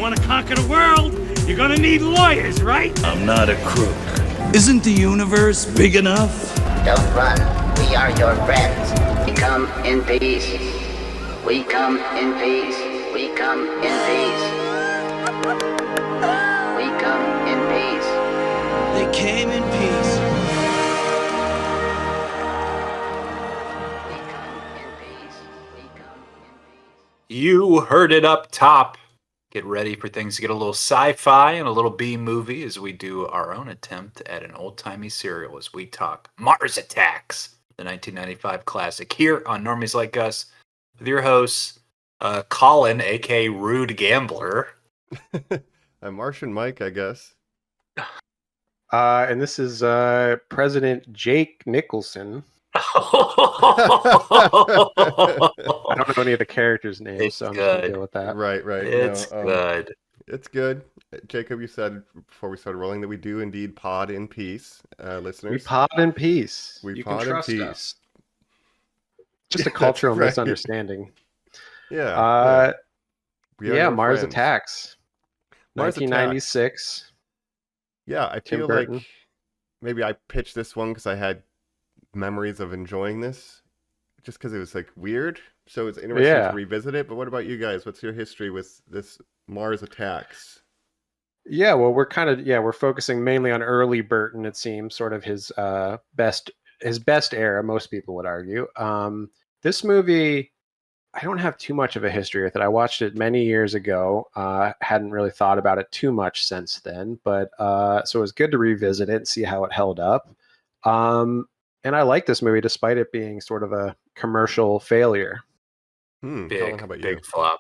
want to conquer the world, you're gonna need lawyers, right? I'm not a crook. Isn't the universe big enough? Don't run. We are your friends. We come in peace. We come in peace. We come in peace. We come in peace. They came in peace. We come in peace. We come in peace. You heard it up top. Get ready for things to get a little sci-fi and a little B-movie as we do our own attempt at an old-timey serial as we talk Mars Attacks, the 1995 classic, here on Normies Like Us with your hosts, Colin, a.k.a. Rude Gambler. I'm Martian Mike, I guess. And this is President Jake Nicholson. I don't know any of the characters' names, It's so I'm just going to good. deal with that. Right. It's good. It's good. Jacob, you said before we started rolling that we do indeed pod in peace, listeners. We pod in peace. We You pod can in trust peace. us. Just a That's cultural right. misunderstanding. Yeah. We are Yeah, your Mars friends. Attacks. Mars 1996. Yeah, I Tim feel Burton. like maybe I pitched this one because I had memories of enjoying this, just because it was like weird. So it's interesting Yeah. to revisit it. But what about you guys? What's your history with this Mars Attacks? Yeah, well, we're focusing mainly on early Burton, it seems, sort of his best era, most people would argue. This movie, I don't have too much of a history with it. I watched it many years ago. Hadn't really thought about it too much since then, but so it was good to revisit it and see how it held up. And I like this movie despite it being sort of a commercial failure. Colin, Big, how about you? big flop.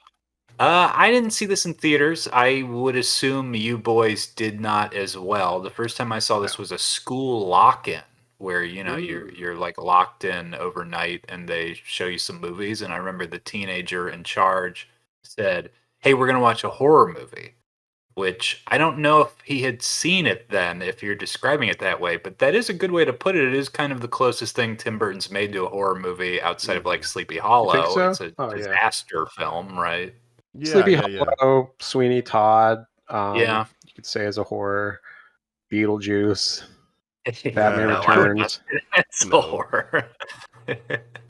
I didn't see this in theaters. I would assume you boys did not as well. The first time I saw this was a school lock-in where, you're like locked in overnight and they show you some movies. And I remember the teenager in charge said, "Hey, we're going to watch a horror movie," which I don't know if he had seen it then, if you're describing it that way, but that is a good way to put it. It is kind of the closest thing Tim Burton's made to a horror movie outside of like Sleepy Hollow. so? It's a Oh, yeah. disaster film, right? Yeah, Sleepy yeah. Hollow, Sweeney Todd. Yeah. You could say as a horror. Beetlejuice. Yeah. Batman No, Returns. It's No. a horror.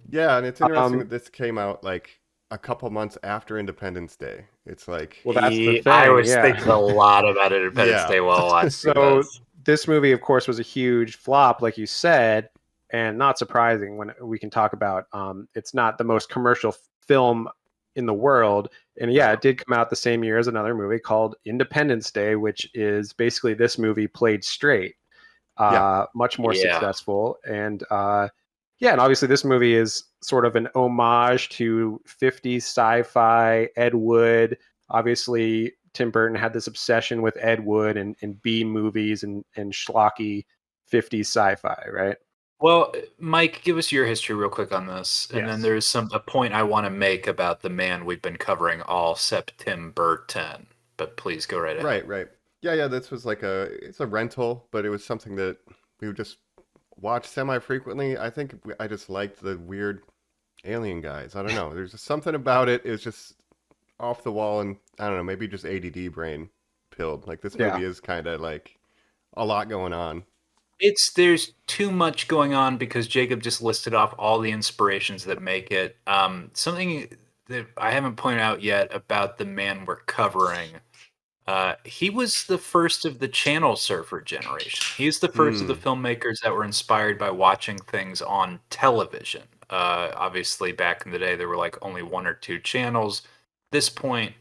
Yeah, and it's interesting that Um, this came out like a couple months after Independence Day. It's like, Well, that's the thing. I was yeah. thinking a lot about Independence Yeah. Day while watching So this. this movie, of course, was a huge flop, like you said, and not surprising when we can talk about. It's not the most commercial film in the world, and yeah, it did come out the same year as another movie called Independence Day, which is basically this movie played straight. Much more Yeah. successful, and and obviously this movie is sort of an homage to 50s sci-fi, Ed Wood. Obviously, Tim Burton had this obsession with Ed Wood and B movies and schlocky 50s sci-fi, right? Well, Mike, give us your history real quick on this, and then Yes. there's a point I want to make about the man we've been covering all Sep-Tim-Bur-Ton. But please go right ahead. right. Yeah, this was like it's a rental, but it was something that we would just watch semi-frequently. I think I just liked the weird alien guys. I don't know. There's just something about it. It was just off the wall, and I don't know, maybe just ADD brain pilled. Like this movie is kind of like a lot going on. There's too much going on because Jacob just listed off all the inspirations that make it. Something that I haven't pointed out yet about the man we're covering. He was the first of the channel surfer generation. He's the first of the filmmakers that were inspired by watching things on television. Obviously, back in the day, there were like only one or two channels. At this point,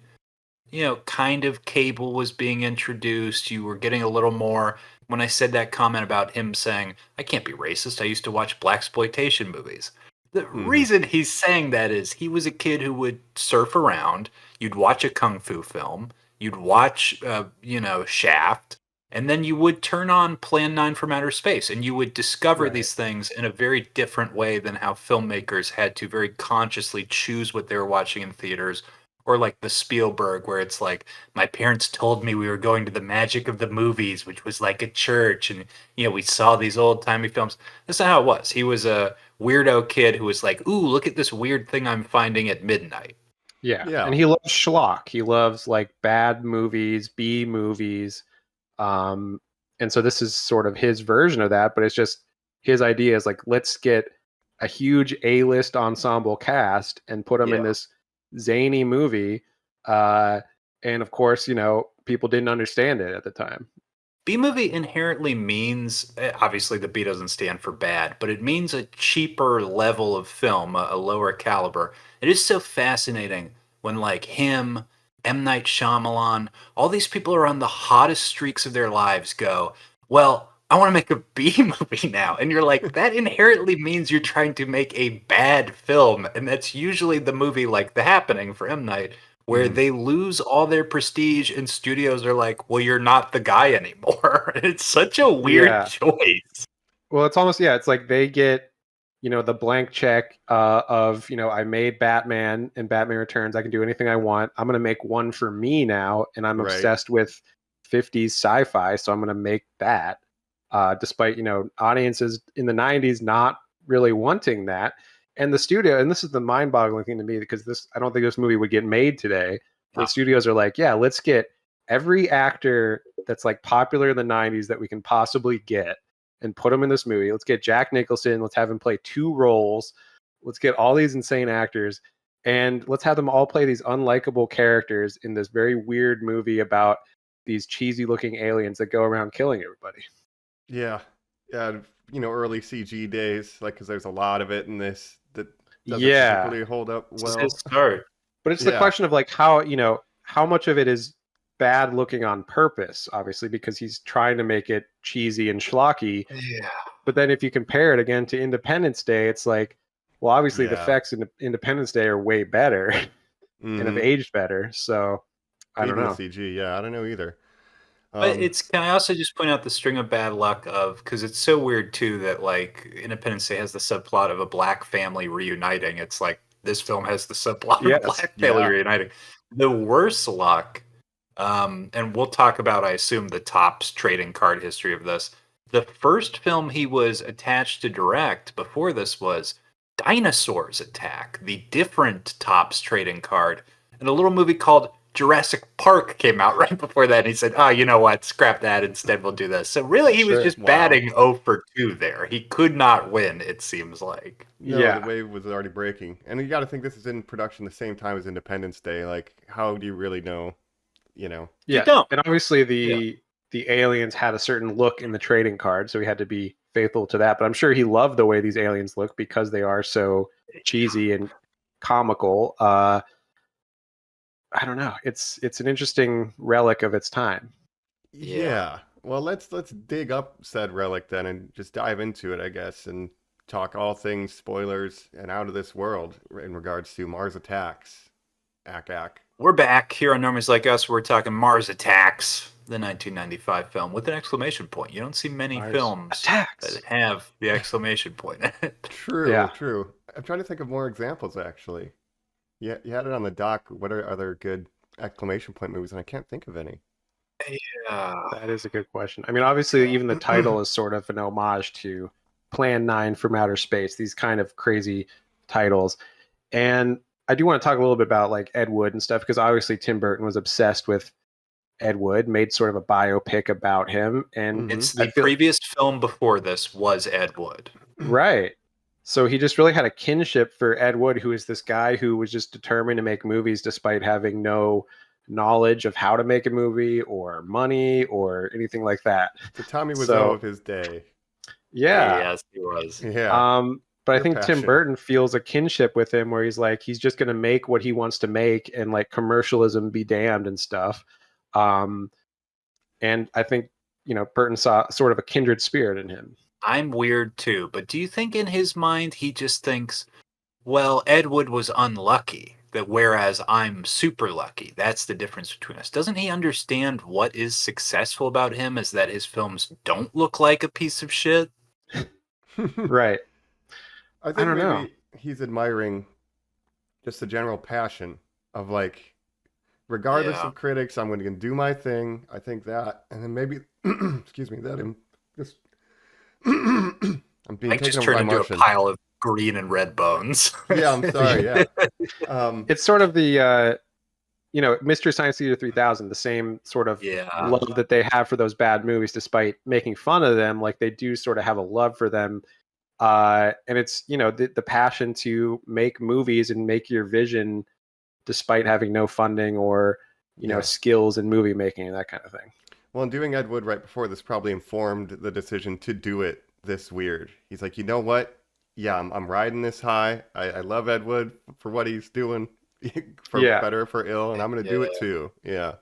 kind of cable was being introduced. You were getting a little more. When I said that comment about him saying, "I can't be racist. I used to watch blaxploitation movies." The reason he's saying that is he was a kid who would surf around. You'd watch a kung fu film. You'd watch, Shaft, and then you would turn on Plan 9 from Outer Space, and you would discover these things in a very different way than how filmmakers had to very consciously choose what they were watching in theaters, or like the Spielberg, where it's like, my parents told me we were going to the magic of the movies, which was like a church, and, we saw these old-timey films. That's not how it was. He was a weirdo kid who was like, ooh, look at this weird thing I'm finding at midnight. Yeah. Yeah. And he loves schlock. He loves like bad movies, B movies. And so this is sort of his version of that, but it's just his idea is like, let's get a huge A-list ensemble cast and put them in Yeah. this zany movie. And of course, people didn't understand it at the time. B movie inherently means, obviously the B doesn't stand for bad, but it means a cheaper level of film, a lower caliber. It is so fascinating when like him, M. Night Shyamalan, all these people are on the hottest streaks of their lives go, well, I want to make a B movie now. And you're like, that inherently means you're trying to make a bad film. And that's usually the movie like The Happening for M. Night, where they lose all their prestige and studios are like, well, you're not the guy anymore. It's such a weird choice. Well, it's almost, it's like they get, the blank check of, I made Batman and Batman Returns. I can do anything I want. I'm going to make one for me now. And I'm obsessed with 50s sci-fi. So I'm going to make that despite, audiences in the 90s not really wanting that. And the studio, and this is the mind-boggling thing to me, because I don't think this movie would get made today. The studios are like, let's get every actor that's like popular in the 90s that we can possibly get and put them in this movie. Let's get Jack Nicholson. Let's have him play 2 roles. Let's get all these insane actors, and let's have them all play these unlikable characters in this very weird movie about these cheesy-looking aliens that go around killing everybody. Yeah. Early CG days, like, because there's a lot of it in this that doesn't particularly hold up well. It's start. But it's the question of like how much of it is bad looking on purpose, obviously, because he's trying to make it cheesy and schlocky. Yeah. But then if you compare it again to Independence Day, it's like, well, obviously the effects in Independence Day are way better and have aged better. So I don't know. CG, I don't know either. But can I also just point out the string of bad luck of, because it's so weird too that like Independence Day has the subplot of a black family reuniting. It's like this film has the subplot of a black family reuniting. The worst luck, and we'll talk about, I assume, the Topps trading card history of this. The first film he was attached to direct before this was Dinosaurs Attack, the different Topps trading card, and a little movie called Jurassic Park came out right before that, and he said, you know what, scrap that, instead we'll do this. So really, he was just batting 0 for 2 there. He could not win, it seems like. No, the wave was already breaking. And you got to think this is in production the same time as Independence Day. Like, how do you really know, Yeah, and obviously the aliens had a certain look in the trading card, so he had to be faithful to that. But I'm sure he loved the way these aliens look because they are so cheesy and comical. I don't know. It's an interesting relic of its time. Yeah. Well, let's dig up said relic then and just dive into it, I guess, and talk all things spoilers and out of this world in regards to Mars Attacks. Ack. We're back here on Normies Like Us. We're talking Mars Attacks, the 1995 film with an exclamation point. You don't see many films that have the exclamation point in it. True. I'm trying to think of more examples, actually. Yeah, you had it on the dock. What are other good exclamation point movies? And I can't think of any. Yeah, that is a good question. I mean, obviously, even the title is sort of an homage to Plan 9 from Outer Space, these kind of crazy titles. And I do want to talk a little bit about like Ed Wood and stuff, because obviously Tim Burton was obsessed with Ed Wood, made sort of a biopic about him. And it's the previous film before this was Ed Wood. Right. So he just really had a kinship for Ed Wood, who is this guy who was just determined to make movies despite having no knowledge of how to make a movie or money or anything like that. So Tommy was of his day. Yeah. Yes, he was. Yeah. But I think Tim Burton feels a kinship with him where he's like, he's just going to make what he wants to make and like commercialism be damned and stuff. And I think, Burton saw sort of a kindred spirit in him. I'm weird too, but do you think in his mind he just thinks, well, Ed Wood was unlucky, that whereas I'm super lucky, that's the difference between us? Doesn't he understand what is successful about him is that his films don't look like a piece of shit? Right. I think maybe he's admiring just the general passion of like, regardless of critics, I'm going to do my thing. I think that, and then maybe, excuse me, that him just... I'm being I just taken over turned by into Martian. a pile of green and red bones. Yeah, I'm sorry. Yeah. It's sort of the Mystery Science Theater 3000, the same sort of Yeah. love that they have for those bad movies, despite making fun of them. Like they do sort of have a love for them. And it's, the passion to make movies and make your vision despite having no funding or, skills in movie making and that kind of thing. Well, and doing Ed Wood right before this probably informed the decision to do it this weird. He's like, you know what? Yeah, I'm riding this high. I love Ed Wood for what he's doing, for better or for ill, and I'm going to do it too. Yeah.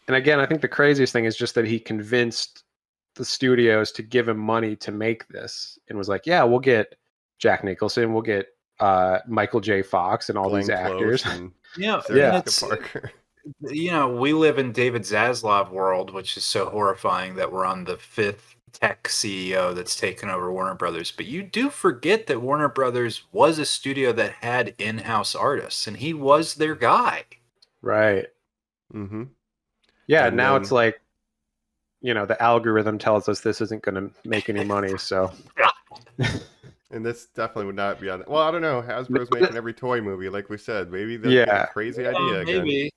And again, I think the craziest thing is just that he convinced the studios to give him money to make this and was like, yeah, we'll get Jack Nicholson, we'll get Michael J. Fox and all Glenn these actors. Close and Yeah, Sarah and Jessica Parker. we live in David Zaslav world, which is so horrifying that we're on the fifth tech CEO that's taken over Warner Brothers. But you do forget that Warner Brothers was a studio that had in-house artists, and he was their guy. Right. Mm-hmm. Yeah, And now then- it's like, the algorithm tells us this isn't going to make any money, so. And this definitely would not be on. Well, I don't know. Hasbro's making every toy movie, like we said. Maybe they'll get a crazy idea again. Maybe.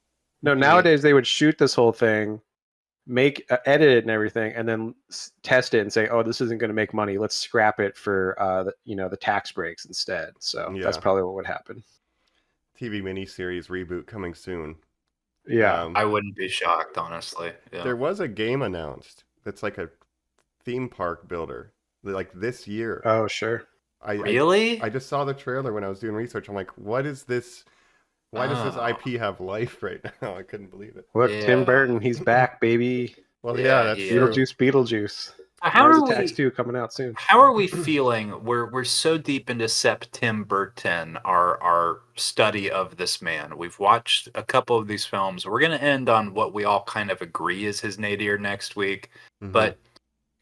No, nowadays they would shoot this whole thing, edit it and everything, and then test it and say, "Oh, this isn't going to make money. Let's scrap it for the tax breaks instead." So that's probably what would happen. TV miniseries reboot coming soon. Yeah, I wouldn't be shocked, honestly. Yeah. There was a game announced that's like a theme park builder, like this year. Oh, sure. Really? I just saw the trailer when I was doing research. I'm like, what is this? Why does this IP have life right now? I couldn't believe it. Look, Tim Burton, he's back, baby. Well, yeah, that's true. Beetlejuice. How are Tax 2 coming out soon? How are we feeling? We're so deep into Sep-Tim-Bur-Ton, our study of this man. We've watched a couple of these films. We're going to end on what we all kind of agree is his nadir next week. Mhm. But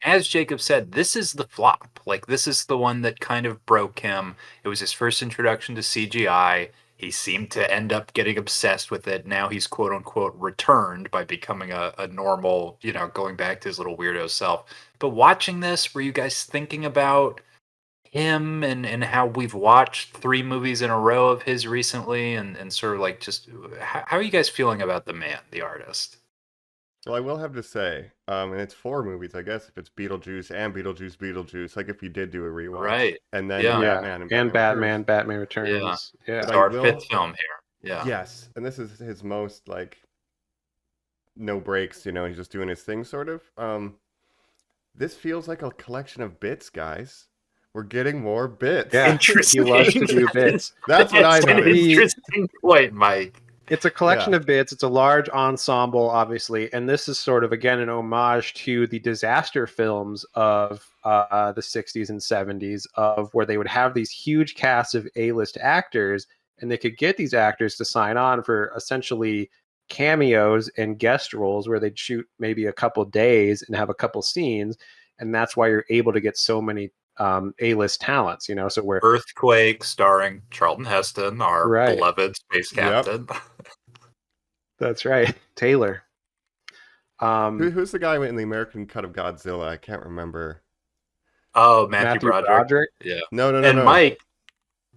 as Jacob said, this is the flop. Like, this is the one that kind of broke him. It was his first introduction to CGI. He seemed to end up getting obsessed with it. Now he's quote unquote returned by becoming a normal, going back to his little weirdo self. But watching this, were you guys thinking about him and how we've watched 3 movies in a row of his recently and sort of like just how are you guys feeling about the man, the artist? Well, I will have to say, and it's 4 movies, I guess, if it's Beetlejuice and Beetlejuice, like if you did do a rewatch. Right. And then Batman and Batman Returns. Yeah. It's our 5th film here. Yeah. Yes. And this is his most, like, no breaks, he's just doing his thing, sort of. This feels like a collection of bits, guys. We're getting more bits. Yeah, Interesting. he loves to do bits. That's what I An noticed. interesting point, Mike. It's a collection of bits. It's a large ensemble, obviously, and this is sort of again an homage to the disaster films of the 60s and 70s, of where they would have these huge casts of A-list actors, and they could get these actors to sign on for essentially cameos and guest roles, where they'd shoot maybe a couple days and have a couple scenes, and that's why you're able to get so many A-list talents. So where Earthquake, starring Charlton Heston, our beloved space captain. That's right, Taylor. Who's the guy in the American cut of Godzilla? I can't remember. Oh, Matthew Broderick. Yeah. No. And Mike,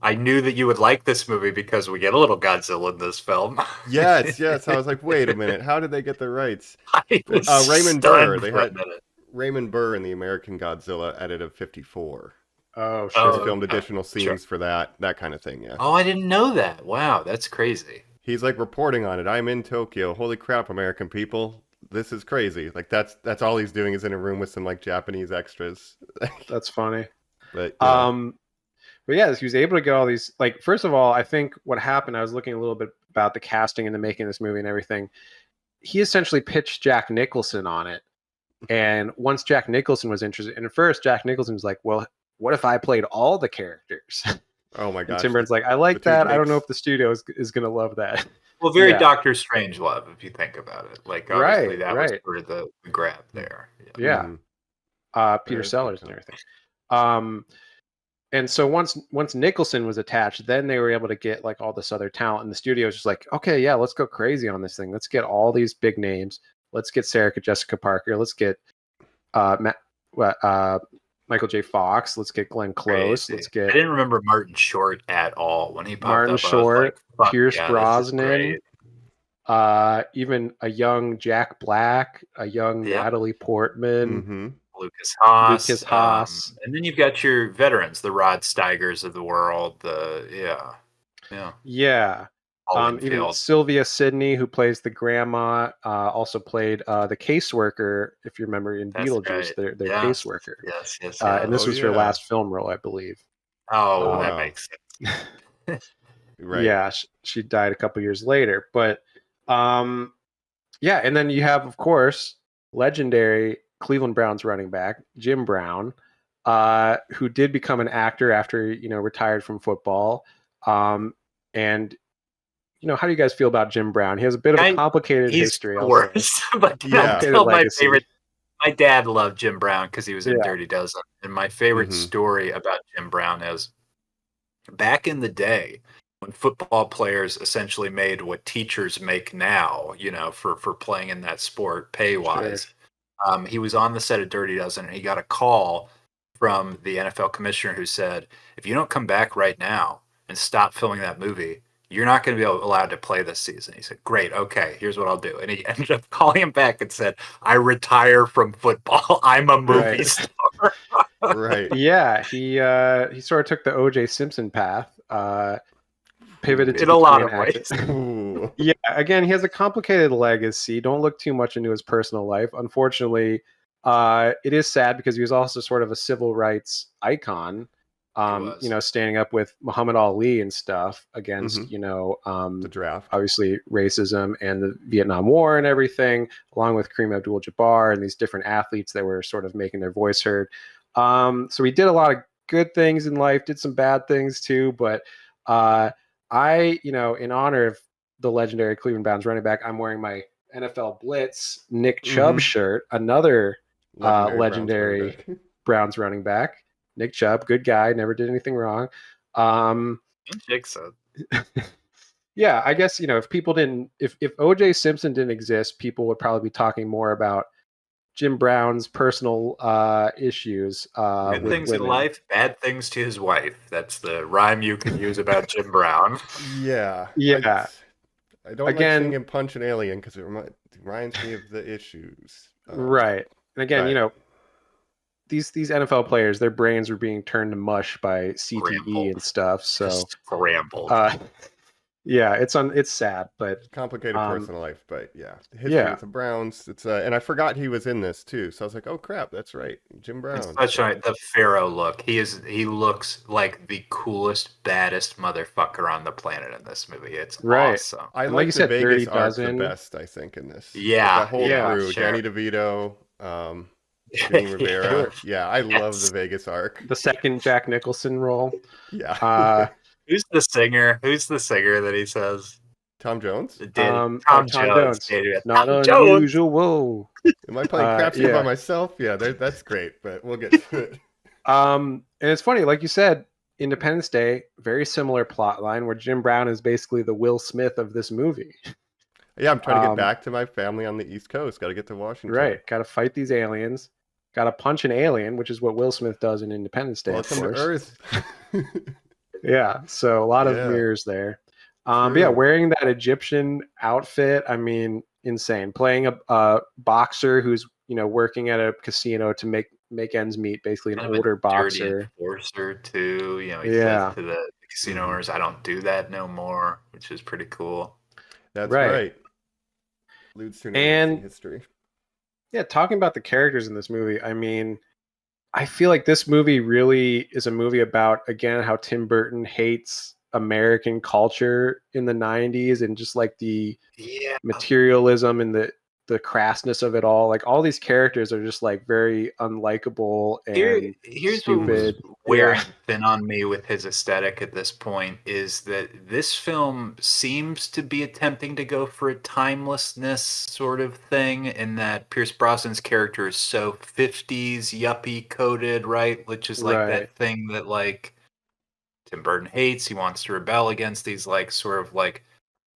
I knew that you would like this movie because we get a little Godzilla in this film. Yes. I was like, wait a minute, how did they get the rights? Raymond Burr. They had Raymond Burr in the American Godzilla edit of 54. Oh, sure. He filmed additional scenes for that kind of thing. Yeah. Oh, I didn't know that. Wow, that's crazy. He's like reporting on it. I'm in Tokyo. Holy crap, American people. This is crazy. Like that's all he's doing is in a room with some like Japanese extras. That's funny. But yeah, he was able to get all these, like, first of all, I think what happened, I was looking a little bit about the casting and the making of this movie and everything. He essentially pitched Jack Nicholson on it. And once Jack Nicholson was interested, and at first Jack Nicholson was like, well, what if I played all the characters? Oh my gosh. Tim Burton's like, I like that. I don't know if the studio is going to love that. Well, very Doctor Strange love, if you think about it. Like, obviously, that was sort of the grab there. Yeah. Peter Sellers and everything. And so once Nicholson was attached, then they were able to get like all this other talent, and the studio was just like, okay, yeah, let's go crazy on this thing. Let's get all these big names. Let's get Sarah Jessica Parker. Let's get Michael J. Fox. Let's get Glenn Close. Crazy. Let's I get didn't remember Martin Short at all when he popped Martin up. I was like, Short, fuck Pierce yeah, Brosnan, this is even a young Jack Black, a young great. Yep. Natalie Portman, Mm-hmm. Lucas Haas. Lucas Haas. And then you've got your veterans, the Rod Steigers of the world. Yeah. Yeah. All Even infield. Sylvia Sidney, who plays the grandma, also played the caseworker, if you remember in That's Beetlejuice, right. their Yes. caseworker. Yes. And this Oh, was her yeah. last film role, I believe. Oh, wow. that makes sense. Right. Yeah, she died a couple years later. But yeah, and then you have, of course, legendary Cleveland Browns running back, Jim Brown, who did become an actor after, retired from football. And how do you guys feel about Jim Brown? He has a bit of a complicated He's history. the I'll say. worst. But Yeah. I'll tell my Legacy. favorite. My dad loved Jim Brown because he was in Yeah. Dirty Dozen. And my favorite Mhm. story about Jim Brown is back in the day when football players essentially made what teachers make now, for playing in that sport pay-wise. Sure. He was on the set of Dirty Dozen and he got a call from the NFL commissioner who said, if you don't come back right now and stop filming that movie, you're not going to be allowed to play this season. He said, great, okay, here's what I'll do. And he ended up calling him back and said, I retire from football. I'm a movie Right. star. Right. Yeah, he sort of took the O.J. Simpson path, pivoted to In a lot becoming of an actor. ways. Ooh. Yeah, again, he has a complicated legacy. Don't look too much into his personal life. Unfortunately, it is sad because he was also sort of a civil rights icon. was. Standing up with Muhammad Ali and stuff against, The draft. obviously racism and the Vietnam War and everything, along with Kareem Abdul-Jabbar and these different athletes that were sort of making their voice heard. So he did a lot of good things in life, did some bad things too, but in honor of the legendary Cleveland Browns running back, I'm wearing my NFL Blitz Nick Chubb Mhm. shirt, another Legendary Browns running back. Nick Chubb, good guy, never did anything wrong. Jigsaw. Yeah, I guess, if people if O.J. Simpson didn't exist, people would probably be talking more about Jim Brown's personal issues. Good with things in women. life, bad things to his wife. That's the rhyme you can use about Jim Brown. Yeah. Yeah. I don't like seeing him punch an alien because it reminds me of the issues. Right. And again, right. these NFL players, their brains were being turned to much by CTE Scrambled. and stuff. So Scrambled. yeah, it's sad, but Complicated personal life, but yeah, the history with the Browns. It's and I forgot he was in this too, so I was like, oh crap, that's right, Jim Brown. It's such the Pharaoh look. He looks like the coolest, baddest motherfucker on the planet in this movie. It's awesome. I like like you the said, Vegas Dirty arc Dozen. the best, I think, in this. Yeah, that whole crew, sure. Danny DeVito, Jenny Rivera. Yeah, I love the Vegas arc. The second Jack Nicholson role. Yeah. Who's the singer? Who's the singer that he says? Tom Jones? Tom Jones. Not Tom unusual. Am I playing crapshoot by myself? Yeah, that's great, but we'll get to it. And it's funny, like you said, Independence Day, very similar plot line where Jim Brown is basically the Will Smith of this movie. Yeah, I'm trying to get back to my family on the East Coast. Got to get to Washington. Right. Got to fight these aliens. Got to punch an alien, which is what Will Smith does in Independence Day. Welcome to Earth. Yeah. So a lot of mirrors there. But yeah, wearing that Egyptian outfit, I mean, insane. Playing a boxer who's, working at a casino to make ends meet, basically an older boxer. Enforcer too. He says to the casino owners, I don't do that no more, which is pretty cool. That's right. Alludes to history. Yeah, talking about the characters in this movie, I mean, I feel like this movie really is a movie about, again, how Tim Burton hates American culture in the 90s and just like the materialism and the crassness of it all. Like all these characters are just like very unlikable and here's stupid. What was wearing thin on me with his aesthetic at this point is that this film seems to be attempting to go for a timelessness sort of thing in that Pierce Brosnan's character is so 50s yuppie coded, right? Which is like that thing that like Tim Burton hates. He wants to rebel against these like sort of like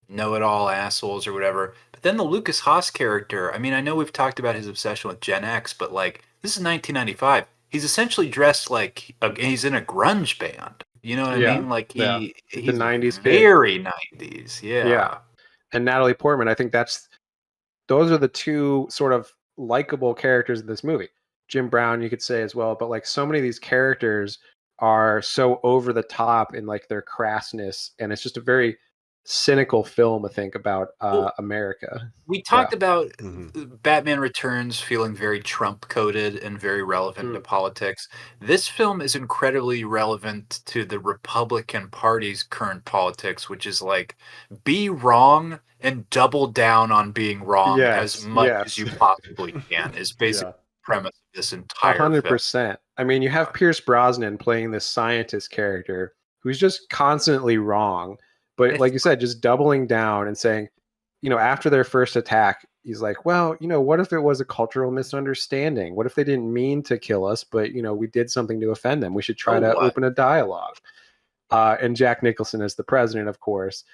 know-it-all assholes or whatever. But then the Lucas Haas character, I mean, I know we've talked about his obsession with Gen X, but like this is 1995. he's essentially dressed like he's in a grunge band. You know what I Yeah. mean? Like Yeah. he's The 90s kid. very 90s. Yeah. Yeah. And Natalie Portman, I think those are the two sort of likable characters in this movie. Jim Brown, you could say as well, but like so many of these characters are so over the top in like their crassness, and it's just a very cynical film, I think, about Well, America. We talked Yeah. about Mhm. Batman Returns feeling very Trump coded and very relevant to politics. This film is incredibly relevant to the Republican Party's current politics, which is like be wrong and double down on being wrong as Yes, much as yes. you possibly can, is basically Yeah. the premise of this entire film. 100%. I mean, you have Pierce Brosnan playing this scientist character who's just constantly wrong, but like you said, just doubling down and saying, after their first attack, he's like, well, what if it was a cultural misunderstanding? What if they didn't mean to kill us, but we did something to offend them? We should try to open a dialogue. And Jack Nicholson as the president, of course.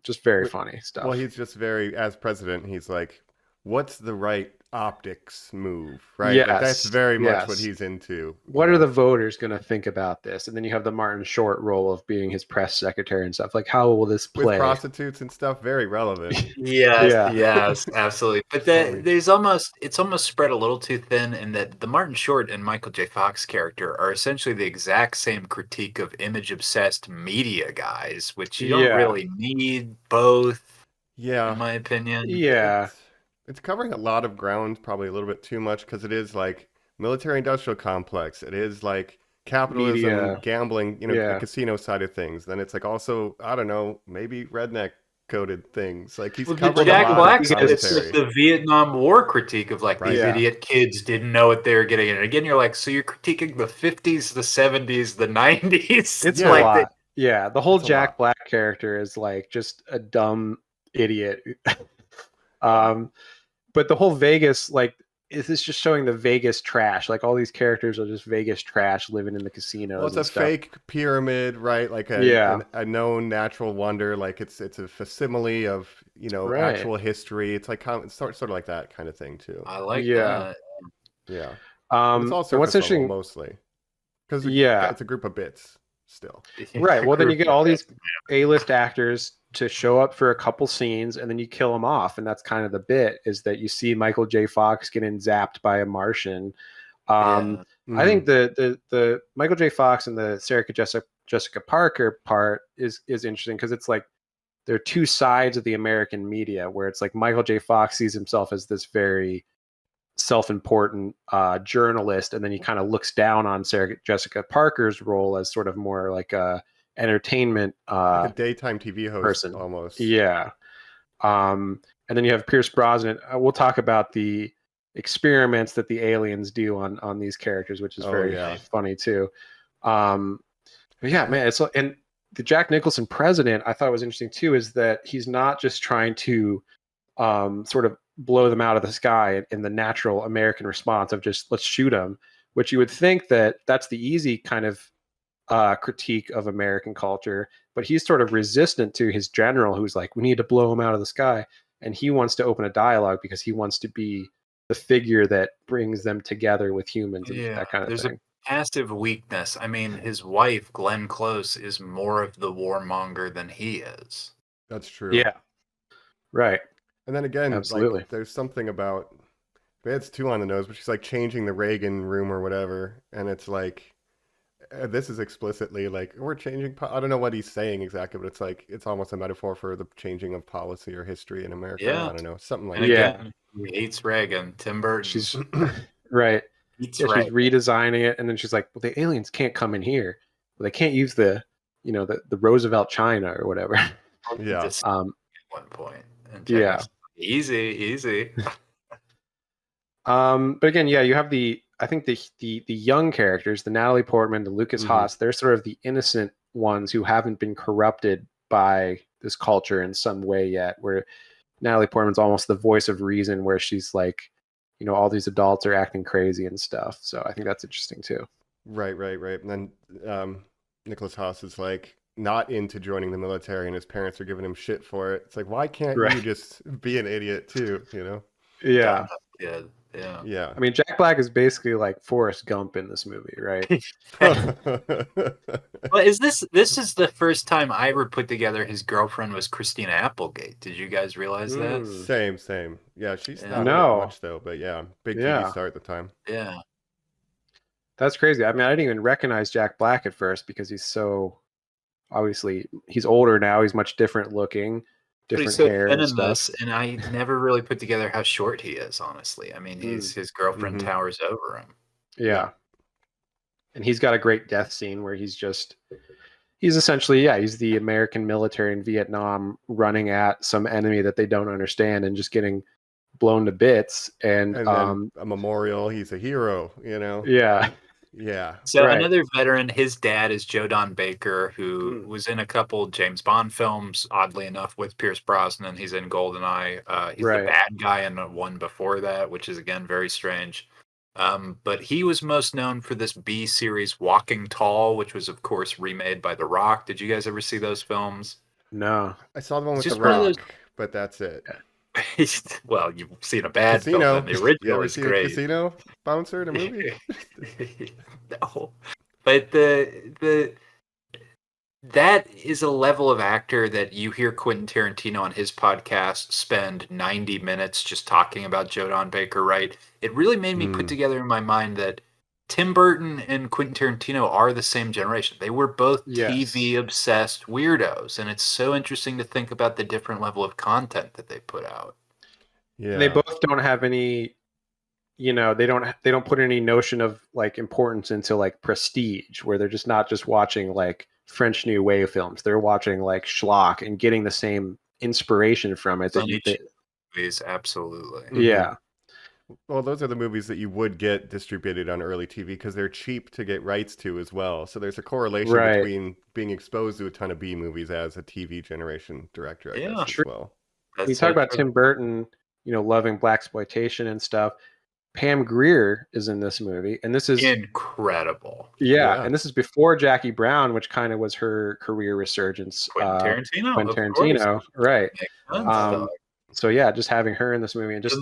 Just very funny stuff. Well, he's just as president, he's like, what's the right optics move, right? Like, that's Yes, very much what yes. he's into. What are the voters going to think about this? And then you have the Martin Short role of being his press secretary and stuff. Like, how will this With play? prostitutes and stuff, very relevant. Yes, Yeah. yes, absolutely. But Funny. it's almost spread a little too thin in that the Martin Short and Michael J. Fox character are essentially the exact same critique of image obsessed media guys, which you don't Yeah. really need both, Yeah. in my opinion. Yeah. It's covering a lot of ground, probably a little bit too much, because it is like military-industrial complex. It is like capitalism, Media. gambling, Yeah. the casino side of things. Then it's like also, I don't know, maybe redneck-coded things. Like he's Well, the covered a Jack lot Black of stuff, it's commentary. like the Vietnam War critique of like Right. these Yeah. idiot kids didn't know what they were getting. And again, you're like, so you're critiquing the 50s, the 70s, the 90s. It's Yeah. a lot. Yeah. The whole It's a Jack lot. Black character is like just a dumb idiot. But the whole Vegas, like, is this just showing the Vegas trash? Like all these characters are just Vegas trash living in the casinos. Well, it's and a stuff. fake pyramid, right? Like a known natural wonder. Like it's a facsimile of Right. actual history. It's like it's sort of like that kind of thing too. I like Yeah. that. Yeah, but it's all And surface what's level interesting, mostly because yeah, it's a group of bits still. right. Well, then you Group get of all these bits. A-list actors to show up for a couple scenes, and then you kill them off, and that's kind of the bit, is that you see Michael J. Fox getting zapped by a Martian. Yeah. I think the Michael J. Fox and the Sarah Jessica Parker part is interesting because it's like there are two sides of the American media where it's like Michael J. Fox sees himself as this very self-important journalist, and then he kind of looks down on Sarah Jessica Parker's role as sort of more like a entertainment Like a daytime TV host person. almost. Yeah. And then you have Pierce Brosnan. We'll talk about the experiments that the aliens do on these characters, which is very funny too. But yeah, man, and the Jack Nicholson president I thought was interesting too, is that he's not just trying to sort of blow them out of the sky in the natural American response of just let's shoot them, which you would think that that's the easy kind of critique of American culture, but he's sort of resistant to his general who's like, we need to blow him out of the sky. And he wants to open a dialogue because he wants to be the figure that brings them together with humans and that kind of There's thing. a massive weakness. I mean, his wife, Glenn Close, is more of the warmonger than he is. That's true. Yeah. Right. And then again, Absolutely. like there's something about it's too on the nose, but she's like changing the Reagan room or whatever, and it's like this is explicitly like we're changing. I don't know what he's saying exactly, but it's like it's almost a metaphor for the changing of policy or history in America. Yeah. I don't know, something like And that. again, he hates Reagan. Tim Burton. She's right. hates Yeah, she's Reagan. redesigning it, and then she's like, well, the aliens can't come in here. Well, they can't use the Roosevelt China or whatever. Yeah. Just at one point. And Yeah. Easy. But again, yeah, you have I think the young characters, the Natalie Portman, the Lucas Mhm. Haas, they're sort of the innocent ones who haven't been corrupted by this culture in some way yet, where Natalie Portman's almost the voice of reason, where she's like, all these adults are acting crazy and stuff. So I think that's interesting too. Right. And then Nicholas Haas is like not into joining the military, and his parents are giving him shit for it. It's like, why can't Right. you just be an idiot too? Yeah. Kid. Yeah. Yeah. I mean, Jack Black is basically like Forrest Gump in this movie, right? Well, this is the first time I ever put together his girlfriend was Christina Applegate. Did you guys realize that? Mm. Same. Yeah, she's Yeah. not in it No. much though, but yeah, big TV Yeah. star at the time. Yeah. That's crazy. I mean, I didn't even recognize Jack Black at first because he's so obviously he's older now. He's much different looking, But different he's so hair thin and in stuff. this, and I never really put together how short he is, honestly. I mean, his girlfriend Mhm. towers over him. Yeah. And he's got a great death scene where he's essentially, he's the American military in Vietnam running at some enemy that they don't understand and just getting blown to bits. And then a memorial, he's a hero, yeah. Yeah. So Right. another veteran, his dad is Joe Don Baker, who was in a couple James Bond films, oddly enough, with Pierce Brosnan. He's in GoldenEye. He's the Right. bad guy in one before that, which is, again, very strange. But he was most known for this B series Walking Tall, which was, of course, remade by The Rock. Did you guys ever see those films? No. I saw the one with Just The one of Rock, those- but that's it. Well, you've seen a bad Casino. film, and the You original ever is see great. a Casino bouncer in a movie? No, but that is a level of actor that you hear Quentin Tarantino on his podcast spend 90 minutes just talking about Joe Don Baker, right? It really made me put together in my mind that Tim Burton and Quentin Tarantino are the same generation. They were both Yes. TV obsessed weirdos, and it's so interesting to think about the different level of content that they put out. Yeah. And they both don't have any, they don't put any notion of like importance into like prestige, where they're just not just watching like French New Wave films. They're watching like schlock and getting the same inspiration from it. Movies, absolutely. Yeah. Well, those are the movies that you would get distributed on early TV because they're cheap to get rights to as well. So there's a correlation Right. between being exposed to a ton of B movies as a TV generation director, I Yeah. guess, True. as well. We talk about Tim Burton, loving blaxploitation and stuff. Pam Grier is in this movie, and this is incredible. Yeah, and this is before Jackie Brown, which kind of was her career resurgence. Quentin Tarantino, right? Sense, so yeah, just having her in this movie and just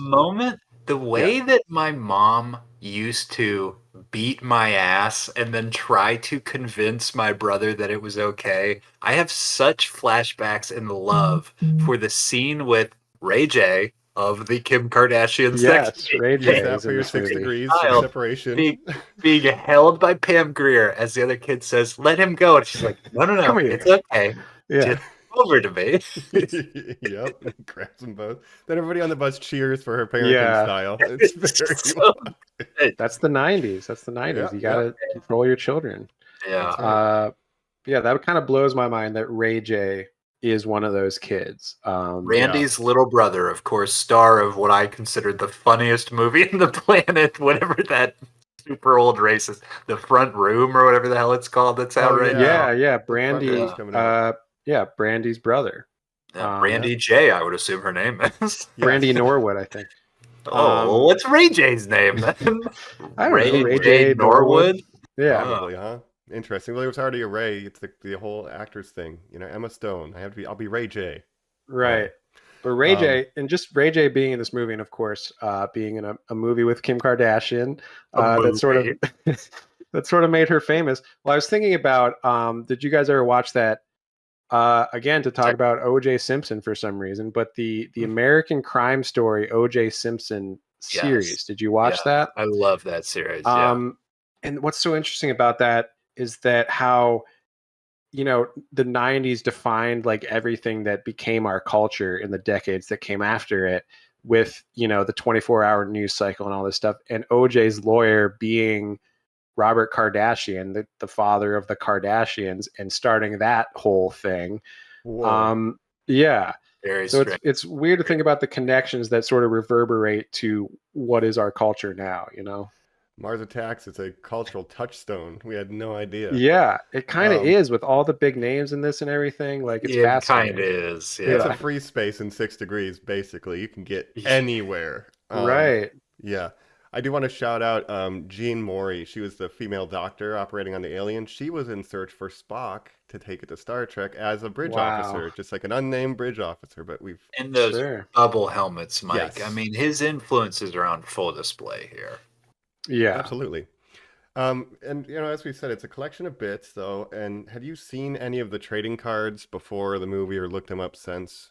the way that my mom used to beat my ass and then try to convince my brother that it was okay. I have such flashbacks and love for the scene with Ray J of the Kim Kardashian sex tape. Ray J Is that is for in your this 6 movie. degrees of separation? Being held by Pam Grier as the other kid says, "Let him go," and she's like, "No, Come here. it's okay. Yeah. Just over to me." Yep, grabs them both. Then everybody on the bus cheers for her parenting Yeah. style. It's very So That's the 90s. That's the 90s. Yeah, You got to control your children. Yeah. That kind of blows my mind that Ray J is one of those kids. Randy's little brother, of course, star of what I consider the funniest movie on the planet, whatever that super old race is, The Front Room or whatever the hell it's called that's out right now. Yeah, Brandy. coming out. Brandy's brother. Brandy J, I would assume her name is. Brandy Norwood, I think. Oh, what's Ray J's name then? I don't know, Ray J Norwood? Yeah. Probably, huh? Interesting. Well, it was already a Ray. It's the whole actors thing. Emma Stone. I'll be Ray J. Right. But Ray J, and just Ray J being in this movie, and of course, being in a movie with Kim Kardashian, that sort of made her famous. Well, I was thinking about, did you guys ever watch that? Again, to talk about O.J. Simpson for some reason, but the American Crime Story O.J. Simpson series. Yes. Did you watch that? I love that series. And what's so interesting about that is that how the 90s defined like everything that became our culture in the decades that came after it, with the 24-hour news cycle and all this stuff, and OJ's lawyer being Robert Kardashian, the father of the Kardashians, and starting that whole thing. Whoa. Very So strange. it's weird to think about the connections that sort of reverberate to what is our culture now, Mars Attacks, it's a cultural touchstone. We had no idea. Yeah, it kind of is, with all the big names in this and everything. Like, it's fascinating. Kind of is. Yeah. It's a free space in 6 degrees, basically. You can get anywhere. Right. Yeah. I do want to shout out Jean Maury. She was the female doctor operating on the alien. She was in search for Spock to take it to Star Trek as a bridge Wow. officer, just like an unnamed bridge officer. But we've And those Sure. bubble helmets, Mike. Yes. I mean, his influences are on full display here. Yeah. absolutely. And as we said, it's a collection of bits, though. And have you seen any of the trading cards before the movie or looked them up since?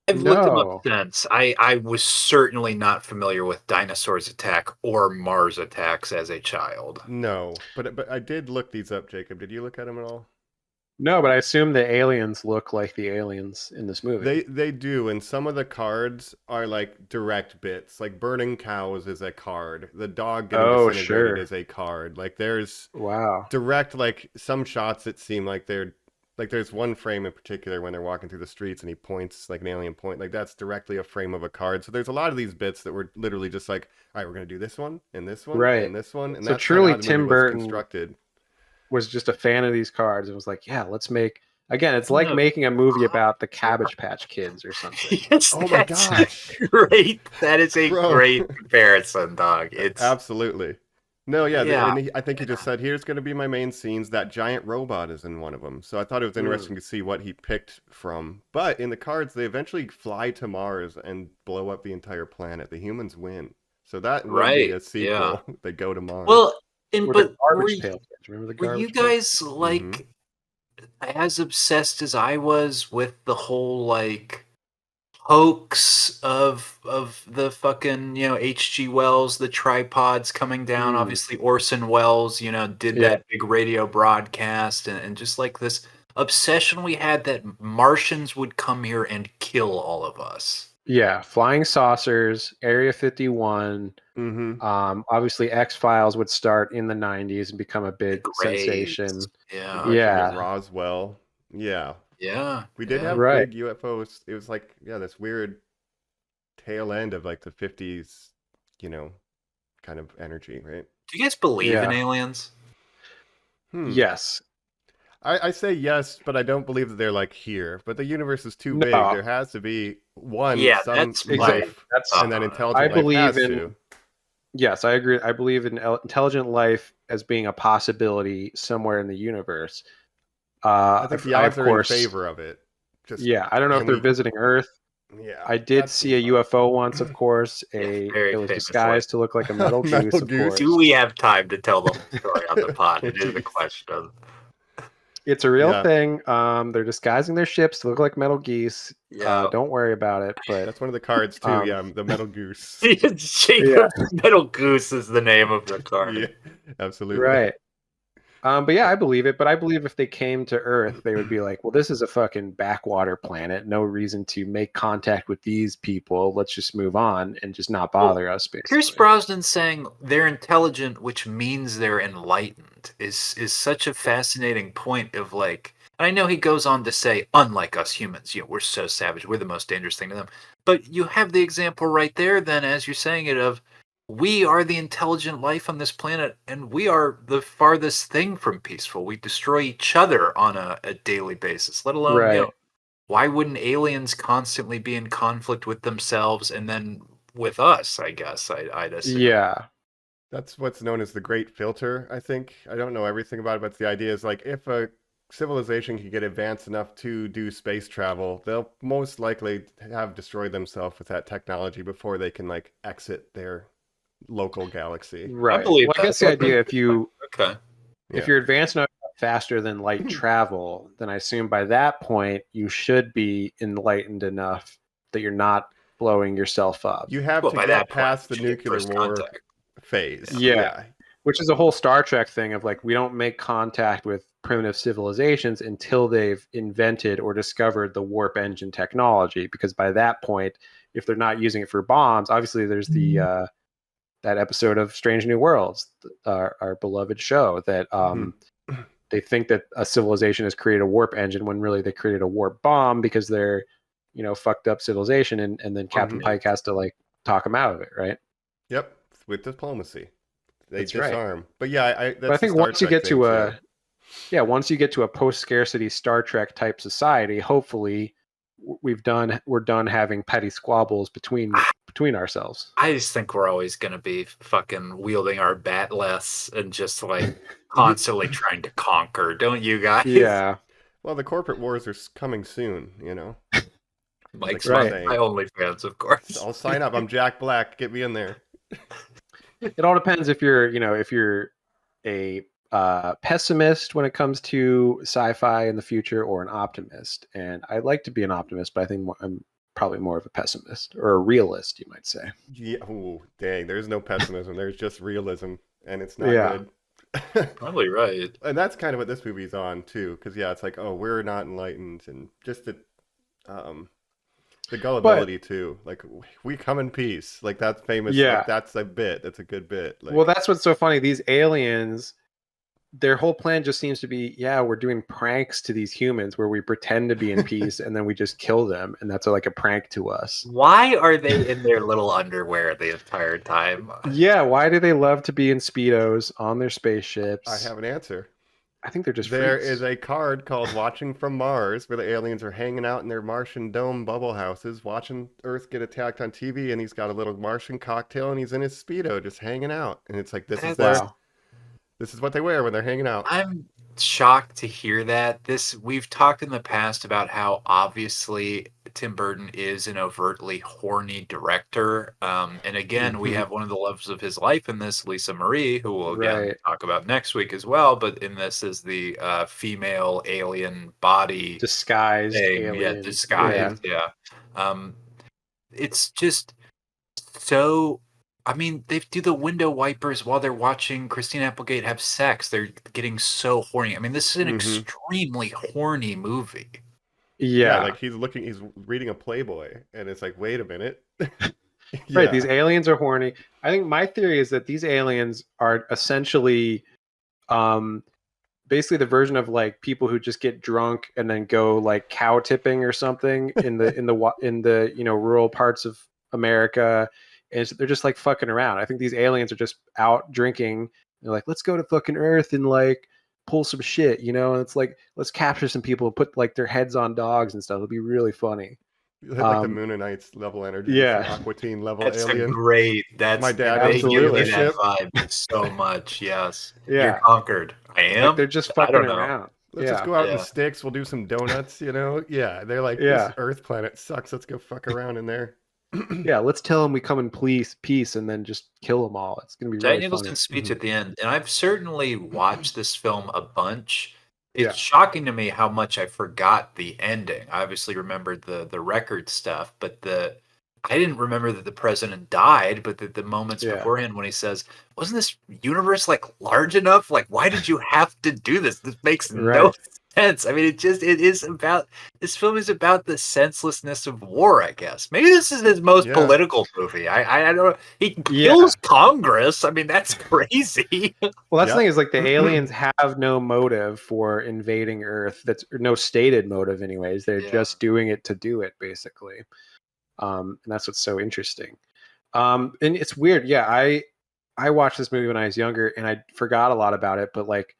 I've looked them up No. since. I was certainly not familiar with Dinosaurs Attack or Mars Attacks as a child. No, but I did look these up, Jacob. Did you look at them at all? No, but I assume the aliens look like the aliens in this movie. They do, and some of the cards are like direct bits. Like burning cows is a card. The dog getting disintegrated sure. is a card. Like there's Wow. direct, like some shots that seem like they're like there's one frame in particular when they're walking through the streets and he points like an alien point. Like that's directly a frame of a card. So there's a lot of these bits that were literally just like, all right, we're gonna do this one and this one Right. and this one, and So that's truly how the Tim movie was Burton constructed. Was just a fan of these cards and was like, yeah, let's make again, it's like No. making a movie about the Cabbage Patch Kids or something. Yes, Oh my that's gosh. great. That is a Bro. great comparison, dog. It's Absolutely. No, yeah, Yeah. and I think he just said, here's going to be my main scenes. That giant robot is in one of them. So I thought it was interesting to see what he picked from. But in the cards, they eventually fly to Mars and blow up the entire planet. The humans win. So that would be a Right, sequel. yeah. They go to Mars. well, and Or but the were, Garbage Pail Kids. Remember the were Garbage you Pail? guys like as obsessed as I was with the whole like hoax of the fucking H.G. Wells, the tripods coming down? Mm. Obviously Orson Welles did Yeah. that big radio broadcast, and just like this obsession we had that Martians would come here and kill all of us. Yeah, flying saucers, Area 51. Mm-hmm. Obviously, X-Files would start in the 90s and become a big Graves. sensation. Yeah. Yeah. Roswell. Yeah. Yeah. We did yeah. have Right. big UFOs. It was like, this weird tail end of like the 50s, kind of energy, right? Do you guys believe in Yeah. aliens? Yes. I say yes, but I don't believe that they're like here. But the universe is too big. No. There has to be some that's life, That's and that intelligent I life believe has in- to. Yes, I agree. I believe in intelligent life as being a possibility somewhere in the universe. I think the odds of are course, in favor of it. Just Yeah, I don't know if can they're we- visiting Earth. Yeah, I did that's see a fun. UFO once, of course. very It was famously. disguised to look like a metal Metal goose, of goose. course. Do we have time to tell the whole story on the pod? It is the Jeez. question. It's a real Yeah. thing. They're disguising their ships to look like metal geese. Yeah. Don't worry about it. But That's one of the cards too. Um, Yeah, the metal goose. Jacob Metal Goose is the name of the card. Yeah, absolutely. right. But yeah, I believe it. But I believe if they came to Earth, they would be like, well, this is a fucking backwater planet. No reason to make contact with these people. Let's just move on and just not bother us. Basically. Pierce Brosnan saying they're intelligent, which means they're enlightened, is such a fascinating point of like. And I know he goes on to say, unlike us humans, we're so savage, we're the most dangerous thing to them. But you have the example right there, then, as you're saying it, of we are the intelligent life on this planet, and we are the farthest thing from peaceful. We destroy each other on a daily basis, let alone, Right. why wouldn't aliens constantly be in conflict with themselves and then with us, I guess, I'd assume. Yeah. That's what's known as the Great Filter, I think. I don't know everything about it, but the idea is like if a civilization can get advanced enough to do space travel, they'll most likely have destroyed themselves with that technology before they can like exit their local galaxy. Right. believe Well, I that. guess the idea if you Okay. Yeah. if you're advanced enough faster than light travel, then I assume by that point you should be enlightened enough that you're not blowing yourself up. You have Well, to by get that point, past the you should get nuclear first war contact. phase. Yeah. Which is a whole Star Trek thing of like we don't make contact with primitive civilizations until they've invented or discovered the warp engine technology, because by that point, if they're not using it for bombs, obviously there's the that episode of Strange New Worlds, our beloved show, that they think that a civilization has created a warp engine when really they created a warp bomb because they're fucked up civilization, and then Captain Pike has to like talk them out of it, right? Yep, with diplomacy. They That's right. disarm. But yeah, But I think once you get to once you get to a post-scarcity Star Trek type society, hopefully we're done having petty squabbles between ourselves. I just think we're always going to be fucking wielding our batless and just like constantly trying to conquer, don't you guys? Yeah. Well, the corporate wars are coming soon, Mike's Right. my OnlyFans, of course. I'll sign up. I'm Jack Black. Get me in there. It all depends if you're a pessimist when it comes to sci-fi in the future or an optimist. And I'd like to be an optimist, but I think I'm probably more of a pessimist or a realist, you might say. Yeah. Ooh, dang. There's no pessimism. There's just realism, and it's not Yeah. good. Probably right. And that's kind of what this movie's on too, because it's like, oh, we're not enlightened, and just the gullibility too. Like, we come in peace. Like, that's famous. Yeah. Like, that's a bit. That's a good bit. Like, Well, that's what's so funny. These aliens, their whole plan just seems to be, we're doing pranks to these humans where we pretend to be in peace and then we just kill them, and that's like a prank to us. Why are they in their little underwear the entire time? Yeah, why do they love to be in Speedos on their spaceships? I have an answer. I think they're just There freaks. is a card called Watching from Mars, where the aliens are hanging out in their Martian dome bubble houses, watching Earth get attacked on TV, and he's got a little Martian cocktail, and he's in his Speedo just hanging out. And it's like, this is what they wear when they're hanging out. I'm shocked to hear that. We've talked in the past about how obviously Tim Burton is an overtly horny director. And again, we have one of the loves of his life in this, Lisa Marie, who we'll again talk about next week as well. But in this is the female alien body disguised thing. alien. Yeah, disguised. Yeah. It's just so. I mean, they do the window wipers while they're watching Christine Applegate have sex. They're getting so horny. I mean, this is an extremely horny movie. Yeah. Like, he's reading a Playboy, and it's like, wait a minute. Right, these aliens are horny. I think my theory is that these aliens are essentially basically the version of like people who just get drunk and then go like cow tipping or something in the rural parts of America. And they're just like fucking around. I think these aliens are just out drinking. They're like, let's go to fucking Earth and like pull some shit, And it's like, let's capture some people and put like their heads on dogs and stuff. It'll be really funny. Like the Moonanites level energy. Yeah. Aqua Teen level That's alien. That's My dad they give me absolutely. that vibe so much. Yes. Yeah. You're conquered. I am. Like, they're just fucking around. Let's just go out in the sticks. We'll do some donuts, Yeah, they're like, this Earth planet sucks. Let's go fuck around in there. Yeah, let's tell them we come in peace and then just kill them all. It's going to be Jack really Nicholson's funny. speech at the end, and I've certainly watched this film a bunch. It's shocking to me how much I forgot the ending. I obviously remembered the record stuff, but I didn't remember that the president died, but the moments beforehand when he says, wasn't this universe like large enough? Like, why did you have to do this? This makes no sense. I mean, this film is about the senselessness of war, I guess. Maybe this is his most political movie. I don't know. He kills Congress. I mean, that's crazy. Well, that's the thing is like the aliens have no motive for invading Earth. That's no stated motive anyways. They're just doing it to do it, basically. And that's what's so interesting. And it's weird. Yeah, I watched this movie when I was younger and I forgot a lot about it, but like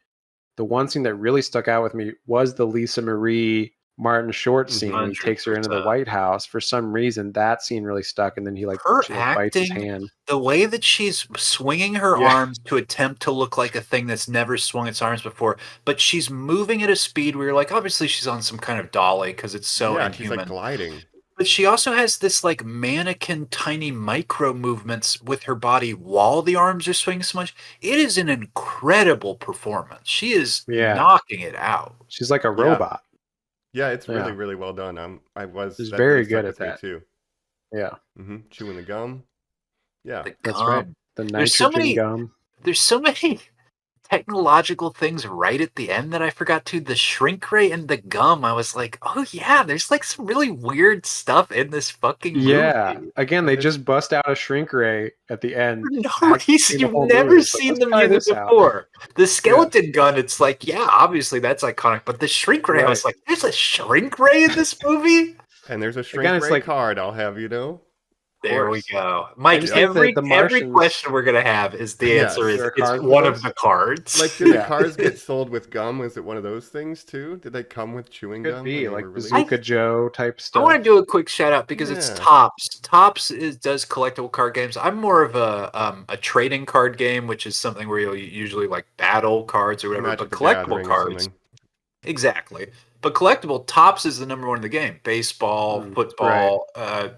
the one scene that really stuck out with me was the Lisa Marie Martin Short scene when he takes her into the White House. For some reason, that scene really stuck, and then he bites his hand. The way that she's swinging her arms to attempt to look like a thing that's never swung its arms before, but she's moving at a speed where you're like, obviously she's on some kind of dolly because it's so inhuman. She's like gliding. But she also has this like mannequin tiny micro movements with her body while the arms are swinging so much. It is an incredible performance. She is knocking it out. She's like a robot. Yeah, it's really, really well done. She's very good at that too. Yeah. Chewing the gum. Yeah. That's right. The nitrogen gum. There's so many technological things right at the end that I forgot to. The shrink ray and the gum. I was like, oh yeah, there's like some really weird stuff in this fucking movie. Yeah. Again, they just bust out a shrink ray at the end. You've never seen them use it before. The skeleton gun, it's like, obviously that's iconic, but the shrink ray, I was like, there's a shrink ray in this movie? And there's a shrink ray card, I'll have you know. There we course. go. Mike, just think that every the Martians- question we're going to have is the Yes. answer is There are it's cards one with of those? the cards. Like, did the Yeah. cars get sold with gum? Was it one of those things too? Did they come with chewing Could gum? be when they like were released? Bazooka Joe type I stuff. want to do a quick shout out because it's Yeah. Tops. Tops does collectible card games. I'm more of a trading card game, which is something where you'll usually like battle cards or whatever. Magic But the collectible Gathering or cards, something. exactly. But collectible, Tops is the number one in the game. Baseball, football,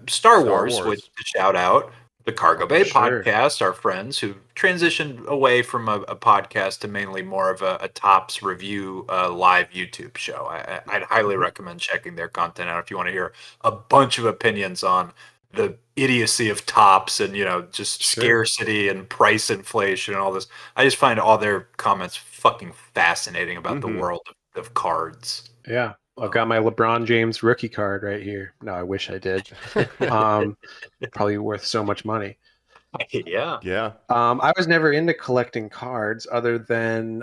Star Wars, Wars. which to shout out. The Cargo Bay Sure. podcast, our friends who transitioned away from a podcast to mainly more of a Tops review live YouTube show. I'd highly recommend checking their content out if you want to hear a bunch of opinions on the idiocy of Tops and, just scarcity and price inflation and all this. I just find all their comments fucking fascinating about the world of cards. Yeah. I've got my LeBron James rookie card right here. No, I wish I did. Probably worth so much money. Yeah. Yeah. I was never into collecting cards other than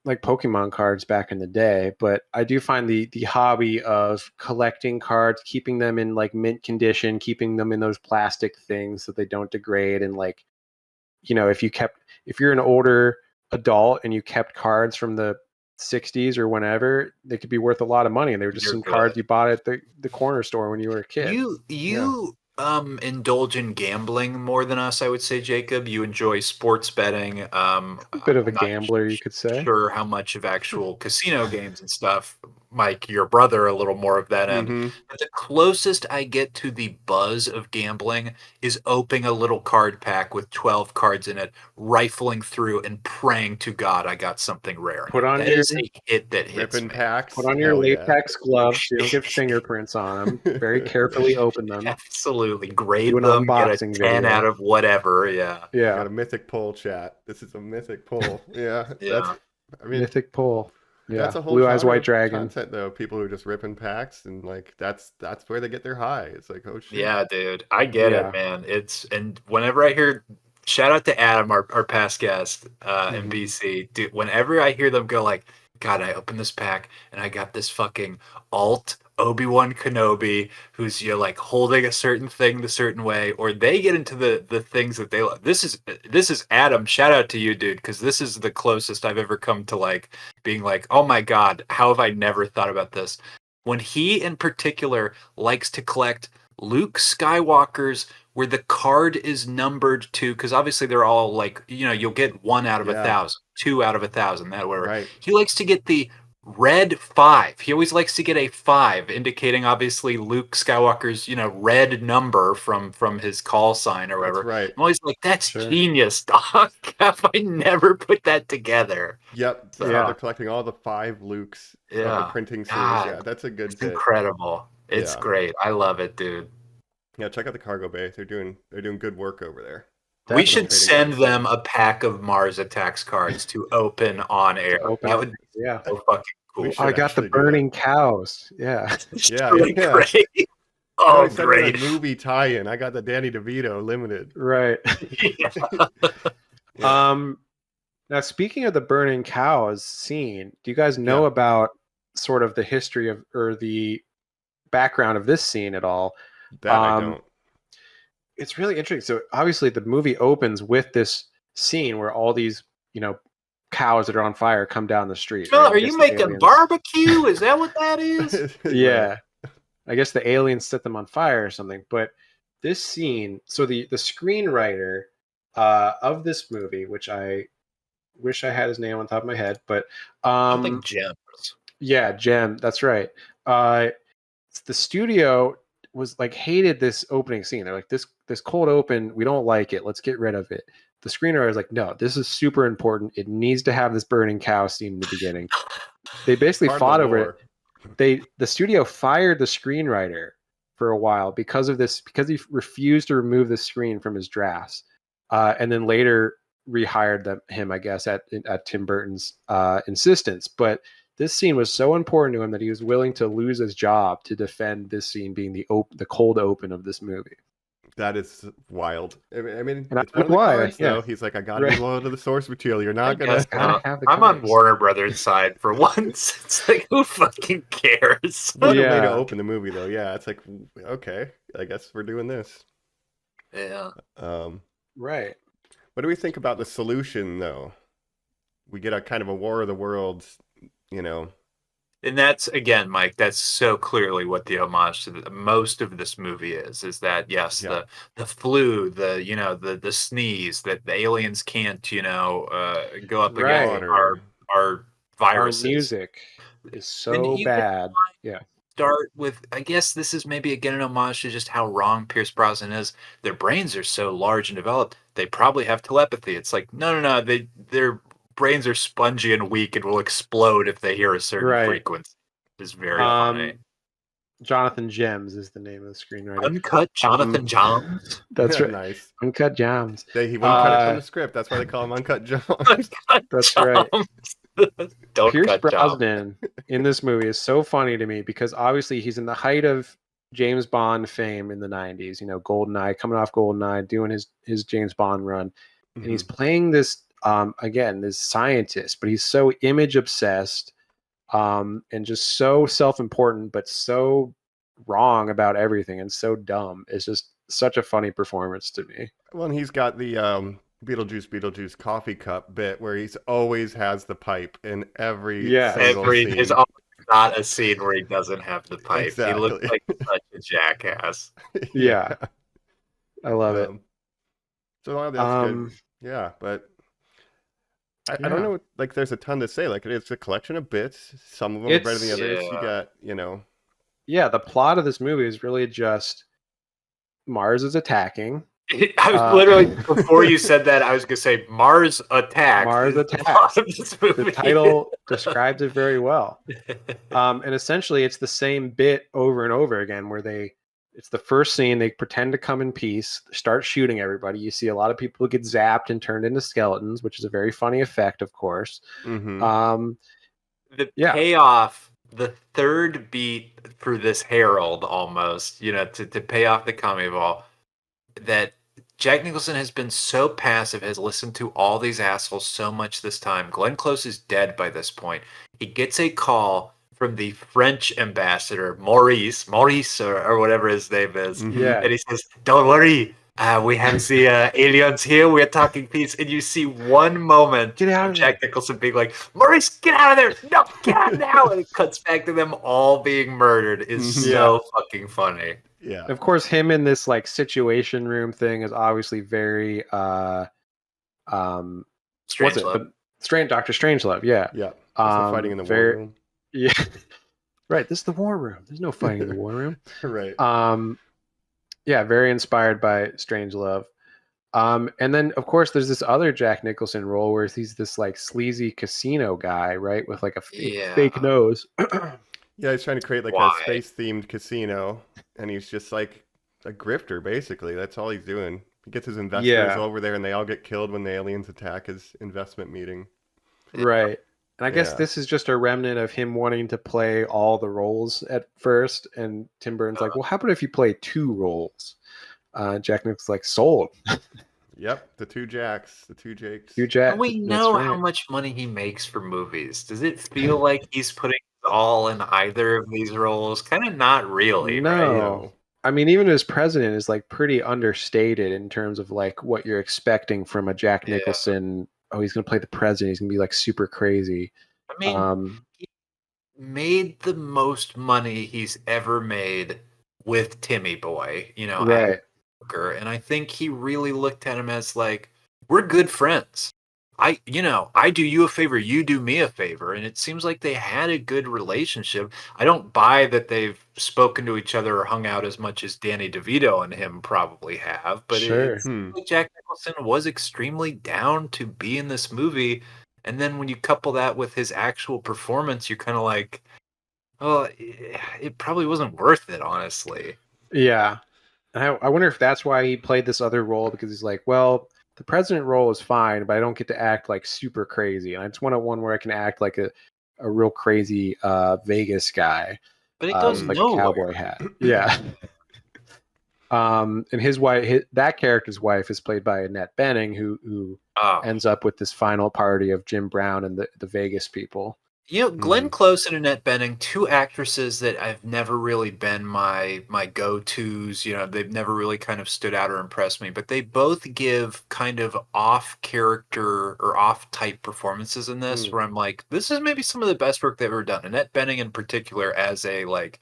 like Pokemon cards back in the day, but I do find the hobby of collecting cards, keeping them in like mint condition, keeping them in those plastic things so they don't degrade, and like, if you're an older adult and you kept cards from the 60s or whenever, they could be worth a lot of money, and they were just You're some good. cards you bought at the corner store when you were a kid. You indulge in gambling more than us, I would say, Jacob. You enjoy sports betting. A bit of a I'm not gambler, you could say. Sure, how much of actual casino games and stuff. Mike, your brother, a little more of that end. Mhm. But the closest I get to the buzz of gambling is opening a little card pack with 12 cards in it, rifling through and praying to God I got something rare. Put on That your- is a hit that hits Ripping me. packs. Put on your Hell yeah. latex gloves so you don't get fingerprints on them. Very carefully open them. Absolutely. Grade Do an them, get a unboxing 10 video. out of whatever. Yeah. Yeah, Got a mythic pull, chat. This is a mythic pull. Yeah. Yeah. I mean, mythic pull. Yeah, that's a whole Blue Eyes genre White of Dragon. content though. People who are just ripping packs and like that's where they get their high. It's like, oh shit. Yeah, dude. I get Yeah. it, man. And whenever I hear, shout out to Adam, our past guest in BC. Dude, whenever I hear them go like, God, I opened this pack and I got this fucking alt Obi-Wan Kenobi who's like holding a certain thing the certain way, or they get into the things that they love. This is Adam. Shout out to you, dude, because this is the closest I've ever come to like being like, oh my God, how have I never thought about this? When he in particular likes to collect Luke Skywalker's where the card is numbered to, because obviously they're all like, you'll get 1 out of 1,000, 2 out of 1,000, that whatever. Right. He likes to get the red 5. He always likes to get a 5, indicating obviously Luke Skywalker's, red number from his call sign or whatever. That's right. I'm always like, that's Sure. genius, dog. Have I never put that together? Yep. So Yeah. they're collecting all the 5 Lukes of the Yeah. printing series. God. Yeah, that's a good It's bit. incredible. It's Yeah. great. I love it, dude. Yeah, check out the Cargo Bay. They're doing good work over there. We should Trading send cards. them a pack of Mars Attacks cards to open on air. Open That it. would be Yeah. so fucking cool. We should I got the actually do that. burning cows. Yeah. Yeah, Really yeah. great. Oh, Oh, sent me great. a movie tie-in. I got the Danny DeVito limited. Right. Yeah. Now, speaking of the burning cows scene, do you guys know about sort of the history of or the background of this scene at all? That I don't. It's really interesting. So obviously the movie opens with this scene where all these, cows that are on fire come down the street. Phil, right? I are guess you the making aliens- barbecue? Is that what that is? Yeah. I guess the aliens set them on fire or something. But this scene, so the screenwriter of this movie, which I wish I had his name on top of my head, but Something gems. yeah, Jem, that's right. The studio was like hated this opening scene. They're like, this cold open, we don't like it. Let's get rid of it. The screenwriter was like, no, this is super important. It needs to have this burning cow scene in the beginning. They basically Part of fought the over lore. it. The studio fired the screenwriter for a while because of this, because he refused to remove the screen from his drafts, and then later rehired him, I guess, at Tim Burton's insistence. But this scene was so important to him that he was willing to lose his job to defend this scene being the cold open of this movie. That is wild. I mean, And I it's one of the why, cards, yeah. though. He's like, I gotta Right. be loyal to the source material. You're I not gonna. guess gotta not. have the I'm on cards. Warner Brothers' side for once. It's like, who fucking cares? What a way Yeah. to open the movie, though. Yeah, it's like, okay, I guess we're doing this. Yeah. Right. What do we think about the solution, though? We get a kind of a War of the Worlds, you know. And that's again, Mike. That's so clearly what the homage to most of this movie is that yes, Yeah. the flu, the sneeze that the aliens can't go up against Right. our Our viruses. music is And so even bad. Yeah. start with, I guess this is maybe again an homage to just how wrong Pierce Brosnan is. Their brains are so large and developed, they probably have telepathy. It's like, no, their brains are spongy and weak and will explode if they hear a certain Right. frequency. It's very funny. Jonathan Gems is the name of the screenwriter. Uncut Jonathan Johns. That's right. Nice. Uncut Gems. He wouldn't cut it from the script. That's why they call him Uncut John. Uncut That's Johns. Don't Pierce cut John. Brosnan in this movie is so funny to me because obviously he's in the height of James Bond fame in the 90s. You know, GoldenEye, coming off GoldenEye, doing his James Bond run. And he's playing this, again, this scientist, but he's so image obsessed and just so self-important, but so wrong about everything and so dumb. It's just such a funny performance to me. Well, and he's got the Beetlejuice coffee cup bit where he's always has the pipe in every single scene. There's always not a scene where he doesn't have the pipe. Exactly. He looks like such a jackass. Yeah. I love it. So that's good. Yeah, but I don't know. Like, there's a ton to say. Like, it's a collection of bits. Some of them are better than the others. You got, Yeah, the plot of this movie is really just Mars is attacking. I was literally, before you said that, I was going to say Mars attacks. Mars attacks. The title describes it very well. And essentially, it's the same bit over and over again where it's the first scene, they pretend to come in peace, start shooting everybody. You see a lot of people get zapped and turned into skeletons, which is a very funny effect, of course. Mm-hmm. The payoff, the third beat for this herald almost, to pay off the comedy ball, that Jack Nicholson has been so passive, has listened to all these assholes so much this time. Glenn Close is dead by this point. He gets a call from the French ambassador, Maurice, or whatever his name is. Yeah. And he says, don't worry, we have the aliens here, we're talking peace. And you see one moment Get out of Jack Nicholson being like, Maurice, get out of there! No, get out now! And it cuts back to them all being murdered. Is so fucking funny. Yeah. Of course, him in this like situation room thing is obviously very Strangelove. Dr. Strangelove, yeah. Yeah. Fighting in the war room. Yeah. Right. This is the war room. There's no fighting in the war room. Right. Yeah, very inspired by Strangelove. And then of course there's this other Jack Nicholson role where he's this like sleazy casino guy, right? With like a fake nose. Yeah, he's trying to create like a space-themed casino, and he's just like a grifter, basically. That's all he's doing. He gets his investors over there, and they all get killed when the aliens attack his investment meeting. Right. And I guess this is just a remnant of him wanting to play all the roles at first, and Tim Burton's like, well, how about if you play two roles? Jack Nicholson's like, sold. Yep, the two Jakes. And we know how much money he makes for movies. Does it feel like he's putting all in either of these roles? Kind of not really. No. Right? I mean, even as president is like pretty understated in terms of like what you're expecting from a Jack Nicholson. Oh, he's going to play the president. He's going to be like super crazy. I mean, he made the most money he's ever made with Timmy Boy, right. And I think he really looked at him as like, we're good friends. I do you a favor, you do me a favor. And it seems like they had a good relationship. I don't buy that they've spoken to each other or hung out as much as Danny DeVito and him probably have. But it seems like Jack Nicholson was extremely down to be in this movie. And then when you couple that with his actual performance, you're kind of like, well, it probably wasn't worth it, honestly. Yeah. I wonder if that's why he played this other role, because he's like, well, the president role is fine, but I don't get to act like super crazy. And I just want one where I can act like a real crazy Vegas guy. But it goes like nowhere. A cowboy hat. Yeah. And his wife, that character's wife, is played by Annette Bening, who ends up with this final party of Jim Brown and the Vegas people. You know, Glenn Mhm. Close and Annette Bening, two actresses that I've never really been my go-tos. You know, they've never really kind of stood out or impressed me, but they both give kind of off character or off type performances in this, Mm. where I'm like, this is maybe some of the best work they've ever done. Annette Bening in particular as a like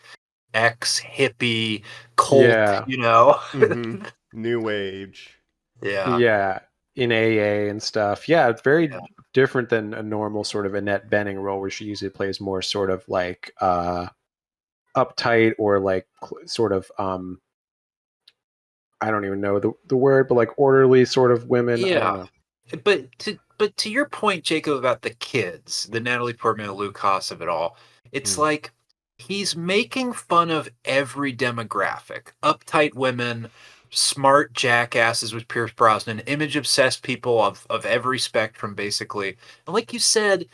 ex hippie cult, Yeah. you know. Mhm. New age. Yeah. Yeah, in AA and stuff. Yeah, it's very Yeah. different than a normal sort of Annette Bening role where she usually plays more sort of like uptight or like sort of I don't even know the word, but like orderly sort of women. I don't Yeah. know. But to your point, Jacob, about the kids, the Natalie Portman and Luke Haas of it all, it's Mm. like he's making fun of every demographic. Uptight women, smart jackasses with Pierce Brosnan, image obsessed people of every spectrum, basically. And like you said,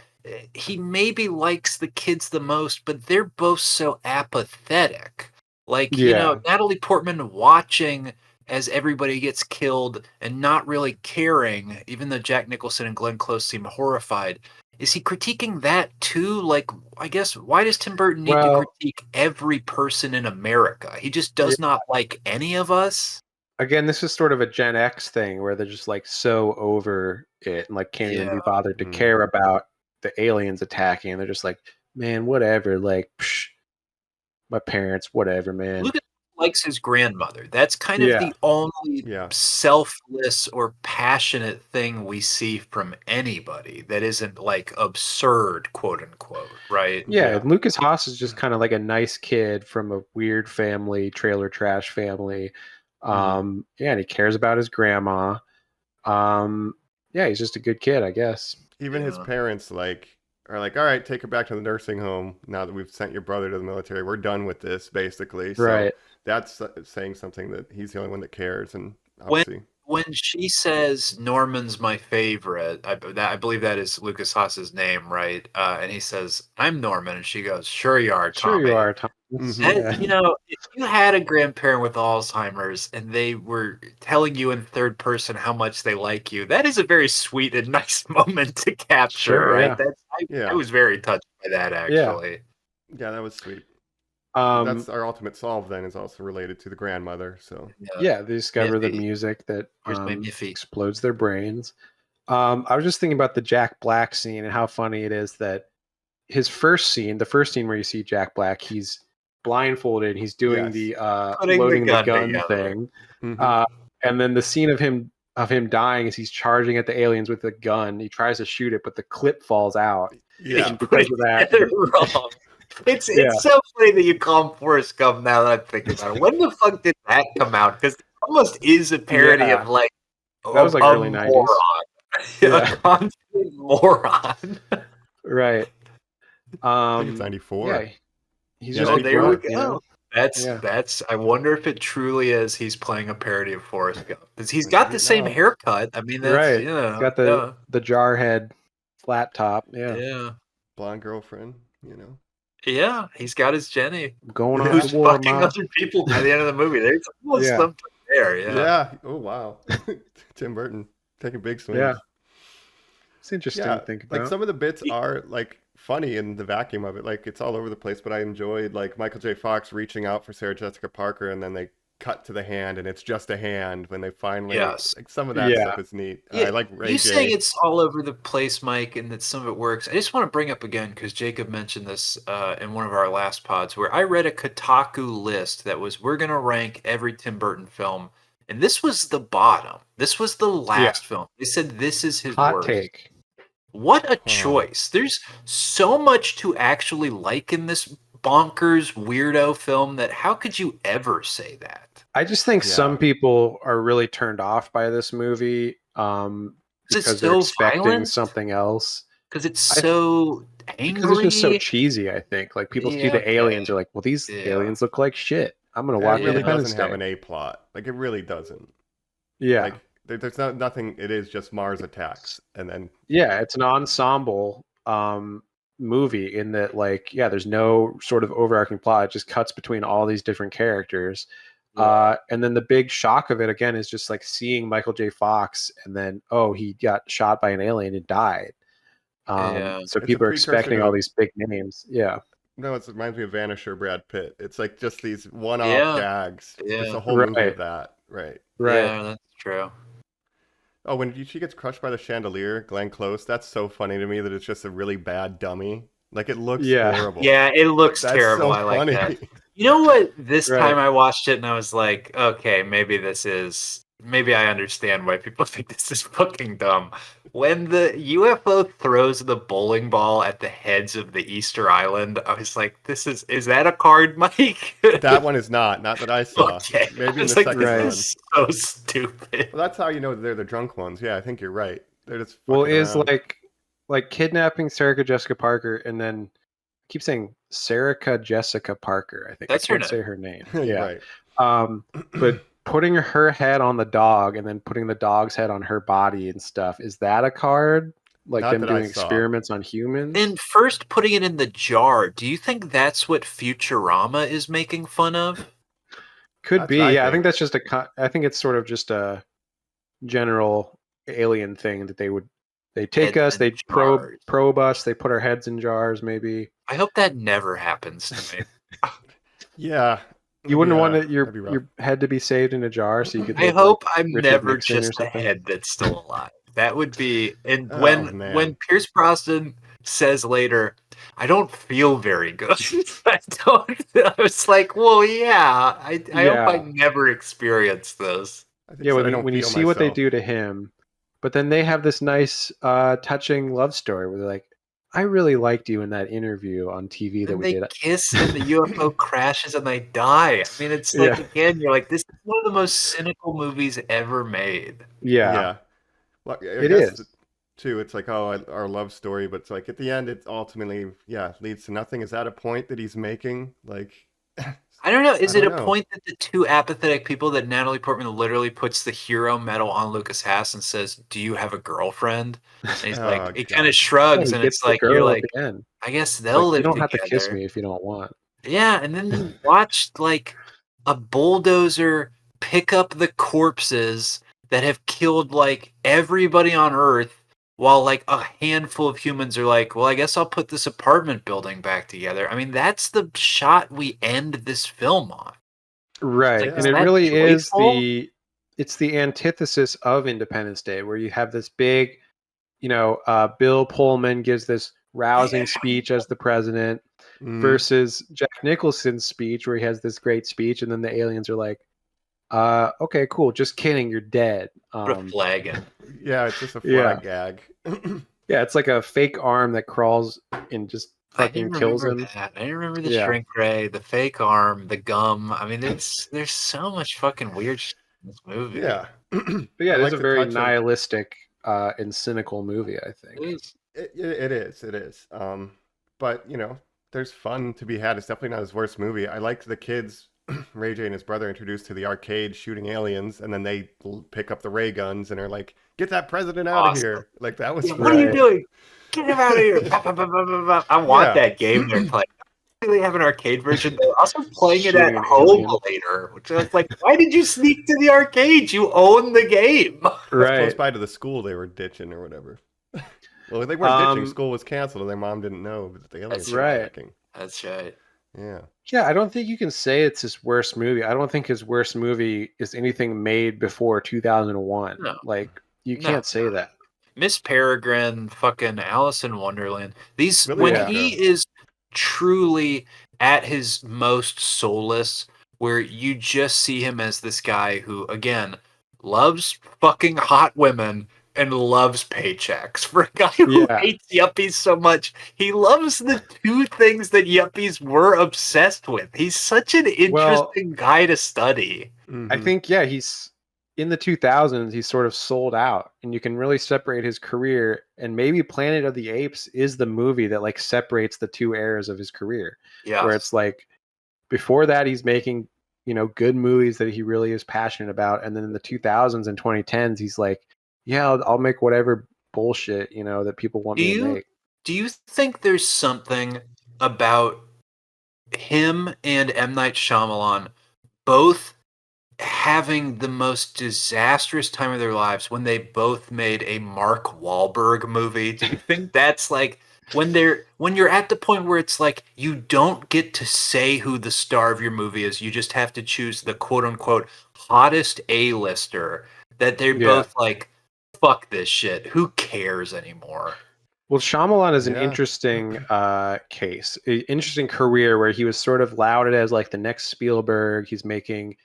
he maybe likes the kids the most, but they're both so apathetic. Like, you know, Yeah. Natalie Portman watching as everybody gets killed and not really caring, even though Jack Nicholson and Glenn Close seem horrified. Is he critiquing that too? Like, I guess, why does Tim Burton need to Well, critique every person in America? He just yeah, does not like any of us? again, this is sort of a Gen X thing where they're just like so over it and like can't even Yeah. be bothered to Mm. care about the aliens attacking. And they're just like, man, whatever. Like, psh, my parents, whatever, man. Lucas likes his grandmother. That's kind of Yeah. the only Yeah. selfless or passionate thing we see from anybody that isn't like absurd, quote unquote, right? Yeah, Yeah. and Lucas Haas is just kind of like a nice kid from a weird family, trailer trash family. Mhm. Yeah, and he cares about his grandma. Um, yeah, he's just a good kid, I guess. Even his Yeah. parents are like, all right, take her back to the nursing home. Now that we've sent your brother to the military, we're done with this, basically. So Right. that's saying something that he's the only one that cares, and When obviously, when she says Norman's my favorite, I believe that is Lucas Haas's name, right? And he says, "I'm Norman," and she goes, "Sure you are, Sure you Tommy." are, Thomas. hmm That, Yeah. you know, if you had a grandparent with Alzheimer's and they were telling you in third person how much they like you, that is a very sweet and nice moment to capture, Sure, right? yeah. I yeah, was very touched by that Yeah. actually. yeah, that was sweet. Um, That's our ultimate solve. Then is also related to the grandmother. So Yeah. yeah, they discover the Miffy. music that Here's my Miffy. explodes their brains. I was just thinking about the Jack Black scene and how funny it is that his first scene, the first scene where you see Jack Black, he's blindfolded, he's doing yes, the Putting the loading the gun gun together. thing. hmm Uh, and then the scene of him dying is he's charging at the aliens with a gun. He tries to shoot it, but the clip falls out. He yeah, And put because it of that, together wrong. It's yeah, it's so funny that you call him Forrest Gump now that I'm thinking about it. When the fuck did that come out? Because it almost is a parody yeah, of like that was like a early 90s. moron. A Yeah, constant moron. right. I think it's Yeah, 94. he's Yeah, just Oh, a there we grunt, '94. you know. go. That's Yeah, that's. I wonder if it truly is. He's playing a parody of Forrest Gump because he's We got the find same out. haircut. I mean, that's right. He's got yeah, the jar head, flat top. Yeah, yeah, Blonde girlfriend. You know. yeah. He's got his Jenny, going off to Yeah. who's war, fucking ma. other people by the end of the movie. There's almost Yeah, something there. Yeah. Yeah. Oh wow. Tim Burton taking big yeah. swings. It's interesting Yeah, to think like about. some of the bits are like funny in the vacuum of it. Like it's all over the place, but I enjoyed like Michael J. Fox reaching out for Sarah Jessica Parker, and then they cut to the hand, and it's just a hand when they finally Yes. like some of that Yeah, stuff is neat. Yeah, I like Ray you saying J. it's all over the place, Mike, and that some of it works. I just want to bring up again because Jacob mentioned this in one of our last pods, where I read a Kotaku list that was we're gonna rank every Tim Burton film, and this was the bottom. This was the yeah. last film. They said this is his Hot worst. take. What a Huh. choice! There's so much to actually like in this bonkers weirdo film that how could you ever say that? I just think Yeah. some people are really turned off by this movie Because it's because they're so expecting violent. something else. Because it's I so because it's just so angry. cheesy, I think. Like people see Yeah, the okay. aliens are like, well, these Yeah. aliens look like shit. I'm gonna Yeah, it watch really Yeah. Independence doesn't have Day. an A plot. Like it really doesn't. Yeah. Like there's nothing. It is just Mars attacks, and then Yeah, it's an ensemble movie in that like, yeah, there's no sort of overarching plot. It just cuts between all these different characters. Yeah. And then the big shock of it again is just like seeing Michael J. Fox and then, oh, he got shot by an alien and died. Yeah. So It's a people are precursor expecting to- all these big names. Yeah. No, it reminds me of Vanisher, Brad Pitt. It's like just these one-off Yeah. gags. Yeah. Just a whole movie Right. of that. Right. Right. Yeah, that's true. Oh, when she gets crushed by the chandelier, Glenn Close, that's so funny to me that it's just a really bad dummy. Like, it looks Yeah. horrible. Yeah, it looks That's terrible. so I like funny. that. You know what? This Right. time I watched it and I was like, okay, maybe I understand why people think this is fucking dumb. When the UFO throws the bowling ball at the heads of the Easter Island, I was like, is that a card, Mike? That one is not that I saw. Okay. Maybe I in was the like, second Right. one. this is so stupid. Well, that's how you know they're the drunk ones. Yeah, I think you're right. They're just Well, fucking is around. like kidnapping Sarah Jessica Parker, and then I keep saying Sarah Jessica Parker. I think That's I her can't say her name. You're Yeah. right. But putting her head on the dog and then putting the dog's head on her body and stuff, is that a card? Like Not them that I doing saw. experiments on humans? And first putting it in the jar, do you think that's what Futurama is making fun of? Could That's be. what I Yeah, I think. think that's just I think it's sort of just a general alien thing that they take Heads us, in they jars. probe us, they put our heads in jars. Maybe I hope that never happens to me. Yeah. you wouldn't want that'd be rough. your head to be saved in a jar, so you could. I live hope like I'm Richard never Nixon or just the something. head that's still alive. That would be. And Oh, when man. Pierce Brosnan says later, "I don't feel very good," I was like, "Well, yeah. I hope I Yeah. never experience this." I think Yeah, so. I when, don't when you feel see what they myself. do to him, but then they have this nice, touching love story where they're like, "I really liked you in that interview on TV that And we they did." kiss, and the UFO crashes, and they die. I mean, it's like Yeah. again, you're like, this is one of the most cynical movies ever made. Yeah, Well, I it guess is. too. It's like, our love story, but it's like at the end, it ultimately, leads to nothing. Is that a point that he's making? Like, I don't know. Is I it a don't know. point that the two apathetic people that Natalie Portman literally puts the hero medal on Lucas Haas and says, "Do you have a girlfriend?" And he's Oh, like, he God. kind of Yeah, shrugs, he and gets it's the like you're girl like, at the end. I guess It's they'll like, you live don't have to kiss together. me if you don't want. Yeah, and then you watch like a bulldozer pick up the corpses that have killed like everybody on Earth, while like a handful of humans are like, well, I guess I'll put this apartment building back together. I mean, that's the shot we end this film on. Right, Like, and is it that really is joyful? it's the antithesis of Independence Day, where you have this big, Bill Pullman gives this rousing speech as the president, versus Jack Nicholson's speech, where he has this great speech, and then the aliens are like, okay, cool, just kidding, you're dead. Put a flag in. Yeah, it's just a Yeah. flag gag. Yeah, it's like a fake arm that crawls and just I fucking didn't kills remember him. that. I didn't remember the Yeah. shrink ray, the fake arm, the gum. I mean, there's so much fucking weird shit in this movie. Yeah. But yeah, I it is like a the very touch of- nihilistic and cynical movie, I think. It is. It is. But there's fun to be had. It's definitely not his worst movie. I liked the kids, Ray J and his brother, introduced to the arcade shooting aliens, and then they pick up the ray guns and are like, "Get that president out of Awesome. here!" Like that was. Yeah, what are you Right. doing? Get him out of here! Bah, bah, bah, bah, bah, bah. I want Yeah. that game they're playing. They have an arcade version. They're also playing it at Shooting an home alien. later, which I was like, why did you sneak to the arcade? You own the game. That's close Right. by to the school they were ditching or whatever. Well, they weren't ditching. Um, School was canceled, and their mom didn't know that the aliens That's were right. attacking. That's right. Yeah. Yeah, I don't think you can say it's his worst movie. I don't think his worst movie is anything made before 2001. No. Like, you No. can't say that. Miss Peregrine, fucking Alice in Wonderland. These Willy when Wonka. he is truly at his most soulless, where you just see him as this guy who, again, loves fucking hot women and loves paychecks. For a guy who Yeah. hates yuppies so much, he loves the two things that yuppies were obsessed with. He's such an interesting guy to study. I Mhm. think, yeah, he's in the 2000s, he's sort of sold out, and you can really separate his career. And maybe Planet of the Apes is the movie that like separates the two eras of his career, Yeah. where it's like before that he's making good movies that he really is passionate about, and then in the 2000s and 2010s he's like, yeah, I'll make whatever bullshit that people want me to make. Do you think there's something about him and M. Night Shyamalan both having the most disastrous time of their lives when they both made a Mark Wahlberg movie? Do you think that's like when you're at the point where it's like you don't get to say who the star of your movie is, you just have to choose the quote unquote hottest A-lister, that they're both like, fuck this shit. Who cares anymore? Well, Shyamalan is an Yeah. interesting case, interesting career where he was sort of lauded as like the next Spielberg. He's making,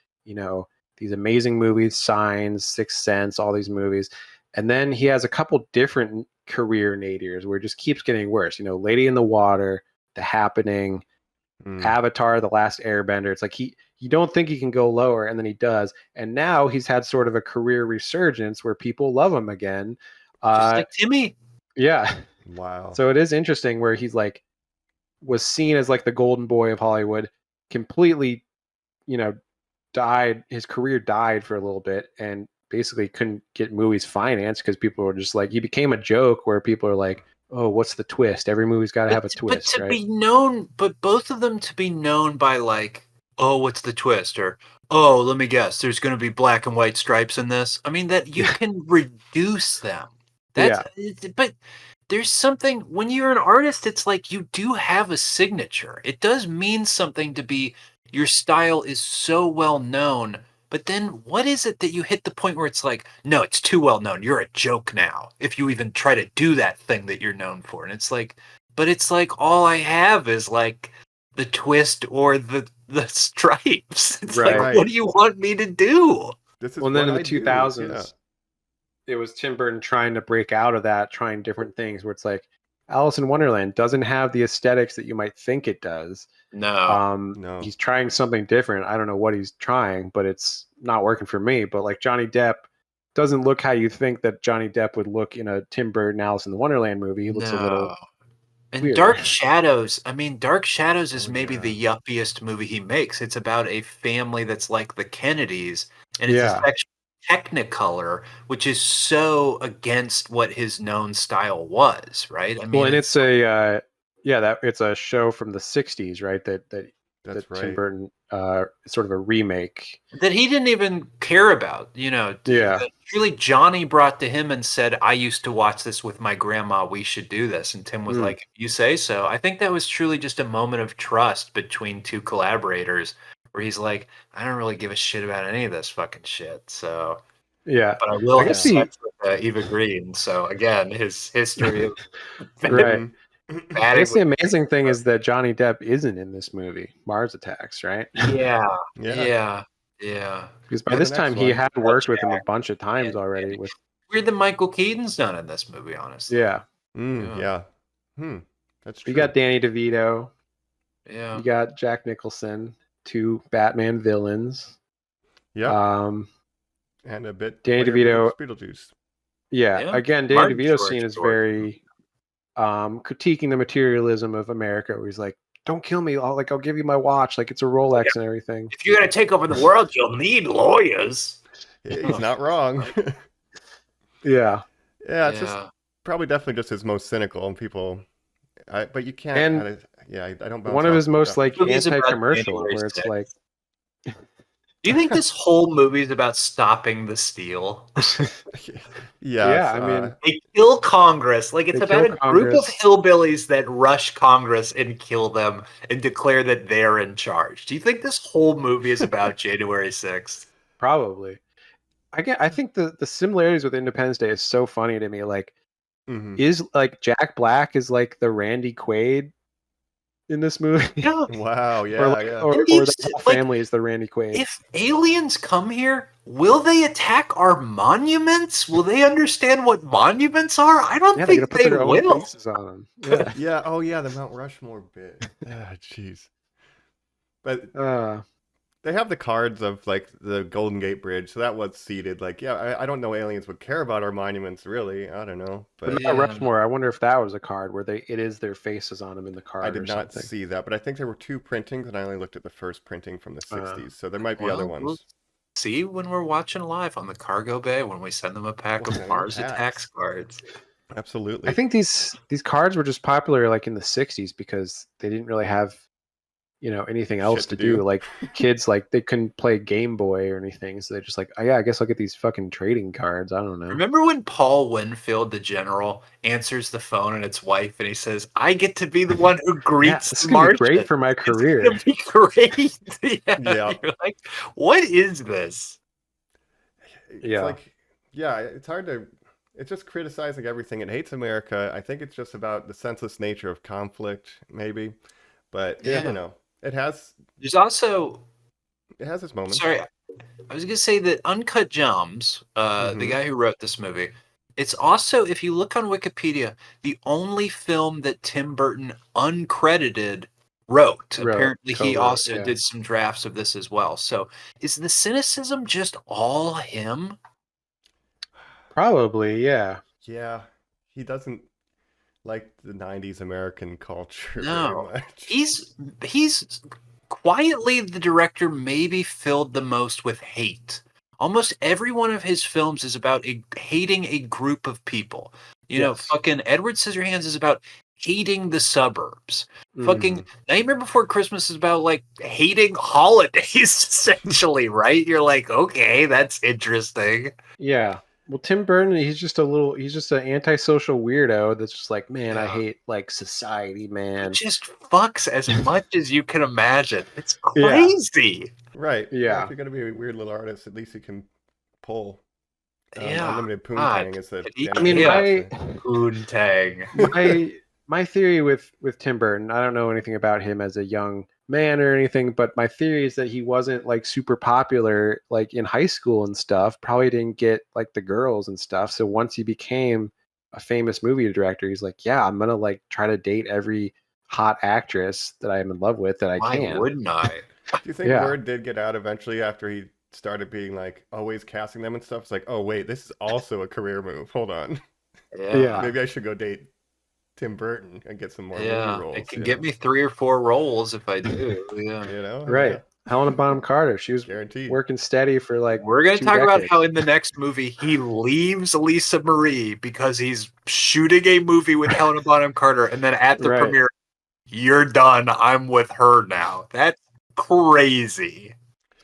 these amazing movies, Signs, Sixth Sense, all these movies. And then he has a couple different career nadirs where it just keeps getting worse. Lady in the Water, The Happening, Avatar, The Last Airbender. It's like you don't think he can go lower, and then he does. And now he's had sort of a career resurgence where people love him again. Just like Timmy. Yeah. Wow. So it is interesting where he's like was seen as like the golden boy of Hollywood, completely, died. His career died for a little bit and basically couldn't get movies financed because people were just like, he became a joke where people are like, oh, what's the twist? Every movie's got to have a twist, but to right? be known, but both of them to be known by like, oh, what's the twist? Or, oh, let me guess, there's going to be black and white stripes in this. I mean, that you can reduce them. But there's something, when you're an artist, it's like you do have a signature. It does mean something to be, your style is so well known. But then what is it that you hit the point where it's like, no, it's too well known. You're a joke now if you even try to do that thing that you're known for. And it's like, but it's like all I have is like the twist or the stripes. It's Right. like, what do you want me to do? This is Well, and then in what the I do. 2000s, it was Tim Burton trying to break out of that, trying different things where it's like Alice in Wonderland doesn't have the aesthetics that you might think it does. No. No. He's trying something different. I don't know what he's trying, but it's not working for me. But like Johnny Depp doesn't look how you think that Johnny Depp would look in a Tim Burton Alice in the Wonderland movie. He looks a little And weird. Dark Shadows, I mean, Dark Shadows is Oh, maybe yeah. the yuppiest movie he makes. It's about a family that's like the Kennedys, and it's Yeah. actually Technicolor, which is so against what his known style was, right? I mean, well, and it's a it's a show from the 60s, right? That That's Tim right. Burton sort of a remake. that he didn't even care about, Yeah. that really Johnny brought to him and said, I used to watch this with my grandma, we should do this. And Tim was like, you say so. I think that was truly just a moment of trust between two collaborators where he's like, I don't really give a shit about any of this fucking shit. So, Yeah. but I will I have guess he- sex with Eva Green. So again, his history of Right. I batting guess the amazing thing is that Johnny Depp isn't in this movie, Mars Attacks, right? yeah. Yeah. Because by Yeah, the this time next he one. had worked with him a bunch of times already. With Weird that Michael Keaton's done in this movie, honestly. yeah, Yeah. That's true. you got Danny DeVito, Yeah. you got Jack Nicholson, two Batman villains. Yeah. And a bit. Danny quite a bit of DeVito- Beetlejuice. Yeah, again, Danny Martin DeVito's Short scene is story. very critiquing the materialism of America, where he's like, "Don't kill me! I'll give you my watch, like it's a Rolex and everything." If you're gonna take over the world, you'll need lawyers. He's not wrong. Yeah, Yeah, it's just probably definitely just his most cynical, and people. But you can't. And I don't. one of his most like Movies about anti-commercial, January where it's 6th. like, Do you think this whole movie is about stopping the steal? Yeah, I mean, They kill Congress. Like it's They about a kill group of Congress. hillbillies that rush Congress and kill them and declare that they're in charge. Do you think this whole movie is about January 6th? probably. I think the similarities with Independence Day is so funny to me. Like, is like Jack Black is like the Randy Quaid in this movie, Yeah. Wow. Yeah. or like, yeah. or And the you whole s- like, family is the Randy Quaid. If aliens come here, will they attack our monuments? Will they understand what monuments are? I don't Yeah, they're gonna think put they their own will. faces on them. Yeah. Yeah. Oh, yeah. The Mount Rushmore bit. Ah, jeez. But they have the cards of like the Golden Gate Bridge, so that was seeded. Like, yeah, I don't know aliens would care about our monuments, really. I don't know, But but Mount Rushmore, I wonder if that was a card where it is their faces on them in the card. I did or not something. see that. But I think there were two printings, and I only looked at the first printing from the '60s, so there might be Well, other we'll ones. see when we're watching live on the cargo bay when we send them a pack Well, of Mars attacks. Attacks cards. Absolutely. I think these cards were just popular like in the '60s because they didn't really have anything else Shit to to do. do. Like kids, like they couldn't play Game Boy or anything, so they're just like, oh yeah, I guess I'll get these fucking trading cards. I don't know. Remember when Paul Winfield, the general, answers the phone and it's wife, and he says, "I get to be the one who Yeah, greets this the is gonna be Martian. great for my It's career. gonna be great." Yeah, Yeah. you're like, what is this? It's Yeah. like, yeah, it's hard to. It's just criticizing everything. It hates America. I think it's just about the senseless nature of conflict, maybe. But Yeah. it has There's also, its moments. sorry, I was gonna say that Uncut Gems, the Mhm. guy who wrote this movie, it's also, if you look on Wikipedia, the only film that Tim Burton uncredited wrote. Apparently, he Co-wrote, also yeah. did some drafts of this as well. So, is the cynicism just all him? Probably, yeah. Yeah, he doesn't like the '90s American culture very No, much. he's quietly the director maybe filled the most with hate. Almost every one of his films is about hating a group of people. Yes. Fucking Edward Scissorhands is about hating the suburbs. Fucking Mhm. Nightmare Before Christmas is about like hating holidays, essentially, right? You're like, okay, that's interesting. Yeah. Well, Tim Burton, he's just an antisocial weirdo that's just like, man, I Yeah. hate like society, He man. just fucks as much as you can imagine. It's Yeah. crazy. Right. Yeah. If you're gonna be a weird little artist, at least you can pull. Yeah. Unlimited God. Poontang is the. I mean, Poontang. my theory with Tim Burton, I don't know anything about him as a young man or anything, but my theory is that he wasn't like super popular like in high school and stuff. Probably didn't get like the girls and stuff. So once he became a famous movie director, he's like, yeah, I'm gonna like try to date every hot actress that I'm in love with that I Why can. wouldn't I? Do you think Yeah. word did get out eventually after he started being like always casting them and stuff? It's like, oh wait, this is also a career move. Hold on, Yeah. maybe I should go date Tim Burton and get some more movie Yeah, roles. it can get me 3 or 4 roles if I do. Yeah. Right. Yeah, Helena Bonham Carter. She was guaranteed. working steady for like We're going to 2 talk about decades. how in the next movie he leaves Lisa Marie because he's shooting a movie with Helena Bonham Carter, and then at the Right. premiere, you're done. I'm with her now. That's crazy.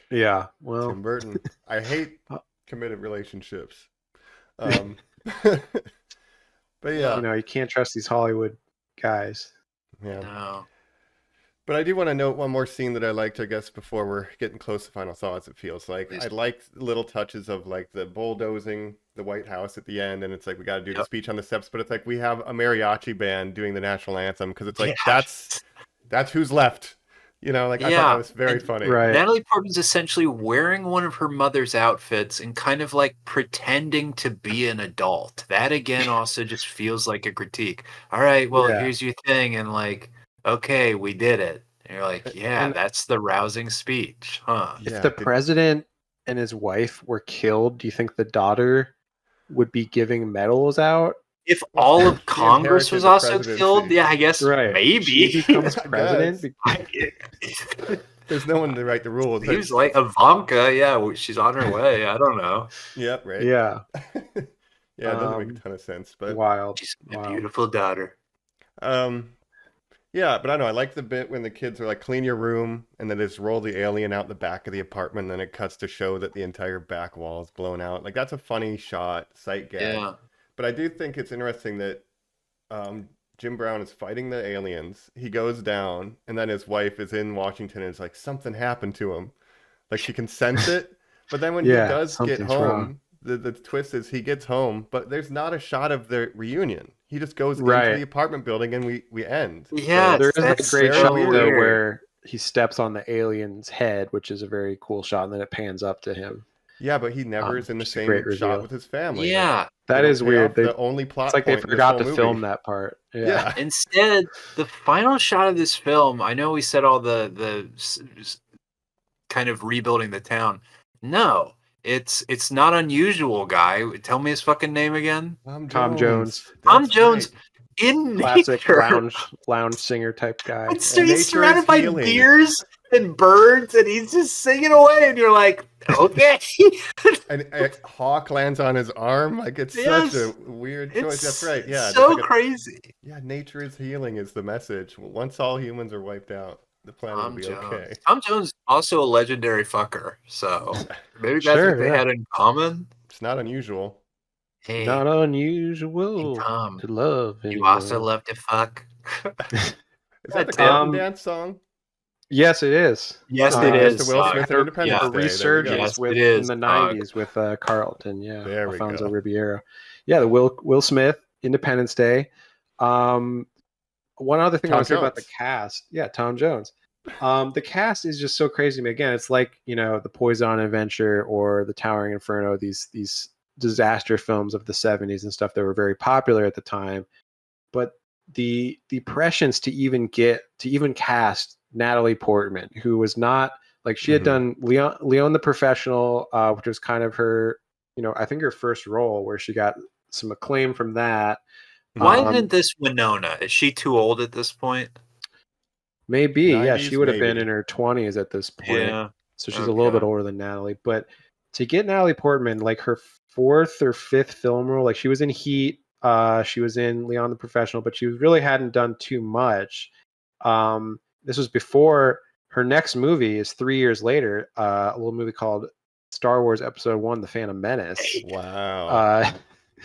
Yeah. Well, Tim Burton. I hate committed relationships. But yeah, you can't trust these Hollywood guys. yeah. No. But I do want to note one more scene that I liked, I guess, before we're getting close to final thoughts, it feels like. Please. I liked little touches of like the bulldozing the White House at the end, and it's like we got to do the speech on the steps, but it's like we have a mariachi band doing the national anthem because it's like that's who's left. I thought that was very funny. Right. Natalie Portman's essentially wearing one of her mother's outfits and kind of like pretending to be an adult. That again also just feels like a critique. All right, well, Yeah. here's your thing, and like, okay, we did it. And you're like, yeah, And- that's the rousing speech, huh? Yeah, If the president and his wife were killed, do you think the daughter would be giving medals out? If all of She Congress inherited was the also presidency. killed, yeah, I guess maybe. She becomes I president. guess. There's no one to write the rules. He was like Ivanka, yeah, she's on her way. I don't know. Yep, right. Yeah. Yeah, it doesn't make a ton of sense, but Wild. She's a Wow. beautiful daughter. yeah, but I don't know. I like the bit when the kids are like, clean your room, and then just roll the alien out the back of the apartment, and then it cuts to show that the entire back wall is blown out. Like, that's a funny shot, sight gag. Yeah. But I do think it's interesting that Jim Brown is fighting the aliens. He goes down, and then his wife is in Washington, and it's like something happened to him. Like, she can sense it. But then when he does get something's home, wrong. the twist is he gets home, but there's not a shot of the reunion. He just goes Right. into the apartment building, and we end. Yeah, There is a that's great so shot though weird. where he steps on the alien's head, which is a very cool shot, and then it pans up to him. Yeah, but he never is in the just a great same shot reveal. with his family. Yeah. They That don't is pay weird. off the only plot It's like they point in this forgot whole to film movie. that part. Yeah. Instead, the final shot of this film, I know we said all the kind of rebuilding the town. No, it's not unusual, guy. Tell me his fucking name again. Tom Jones. Tom That's Jones right. in Classic nature. lounge singer type guy. And so And he's nature surrounded is by healing. deers and birds, and he's just singing away, and you're like, okay. And a hawk lands on his arm. Like, it's such a weird choice. That's right. Yeah. so just like crazy. yeah, nature is healing is the message. Once all humans are wiped out. the planet will Tom be Jones. okay. Tom Jones also a legendary fucker, so maybe that's Sure, what they yeah. had in common. It's not unusual. Hey, Not hey, unusual Tom, to love you also anymore. love to fuck. Is that the Tim. Carlton Dance song? Yes, it is. Yes, Bring it us is. to Will Dog. Smith Had and a, Independence a Day. There we go. resurgence Yes, with it is, in the dog. '90s with Carlton. Yeah, There we Alfonso go. Ribeiro. Yeah, the Will Smith Independence Day. Um, one other thing I Tom want to say about the Jones. cast. Yeah, Tom Jones. The cast is just so crazy to me. Again, it's like the Poison Adventure or the Towering Inferno. These disaster films of the '70s and stuff that were very popular at the time. But the prescience to even cast Natalie Portman, who was not like she had done Leon the Professional, which was kind of her, I think her first role where she got some acclaim from that. Why Um, isn't this Winona? Is she too old at this point? Maybe, yeah, she 90s, would have been in maybe. her 20s at this point, Yeah. so she's a little bit Okay. older than Natalie. But to get Natalie Portman, like her fourth or fifth film role, like she was in Heat, she was in Leon the Professional, but she really hadn't done too much. This was before her next movie is 3 years later, a little movie called Star Wars Episode One: The Phantom Menace, Wow. in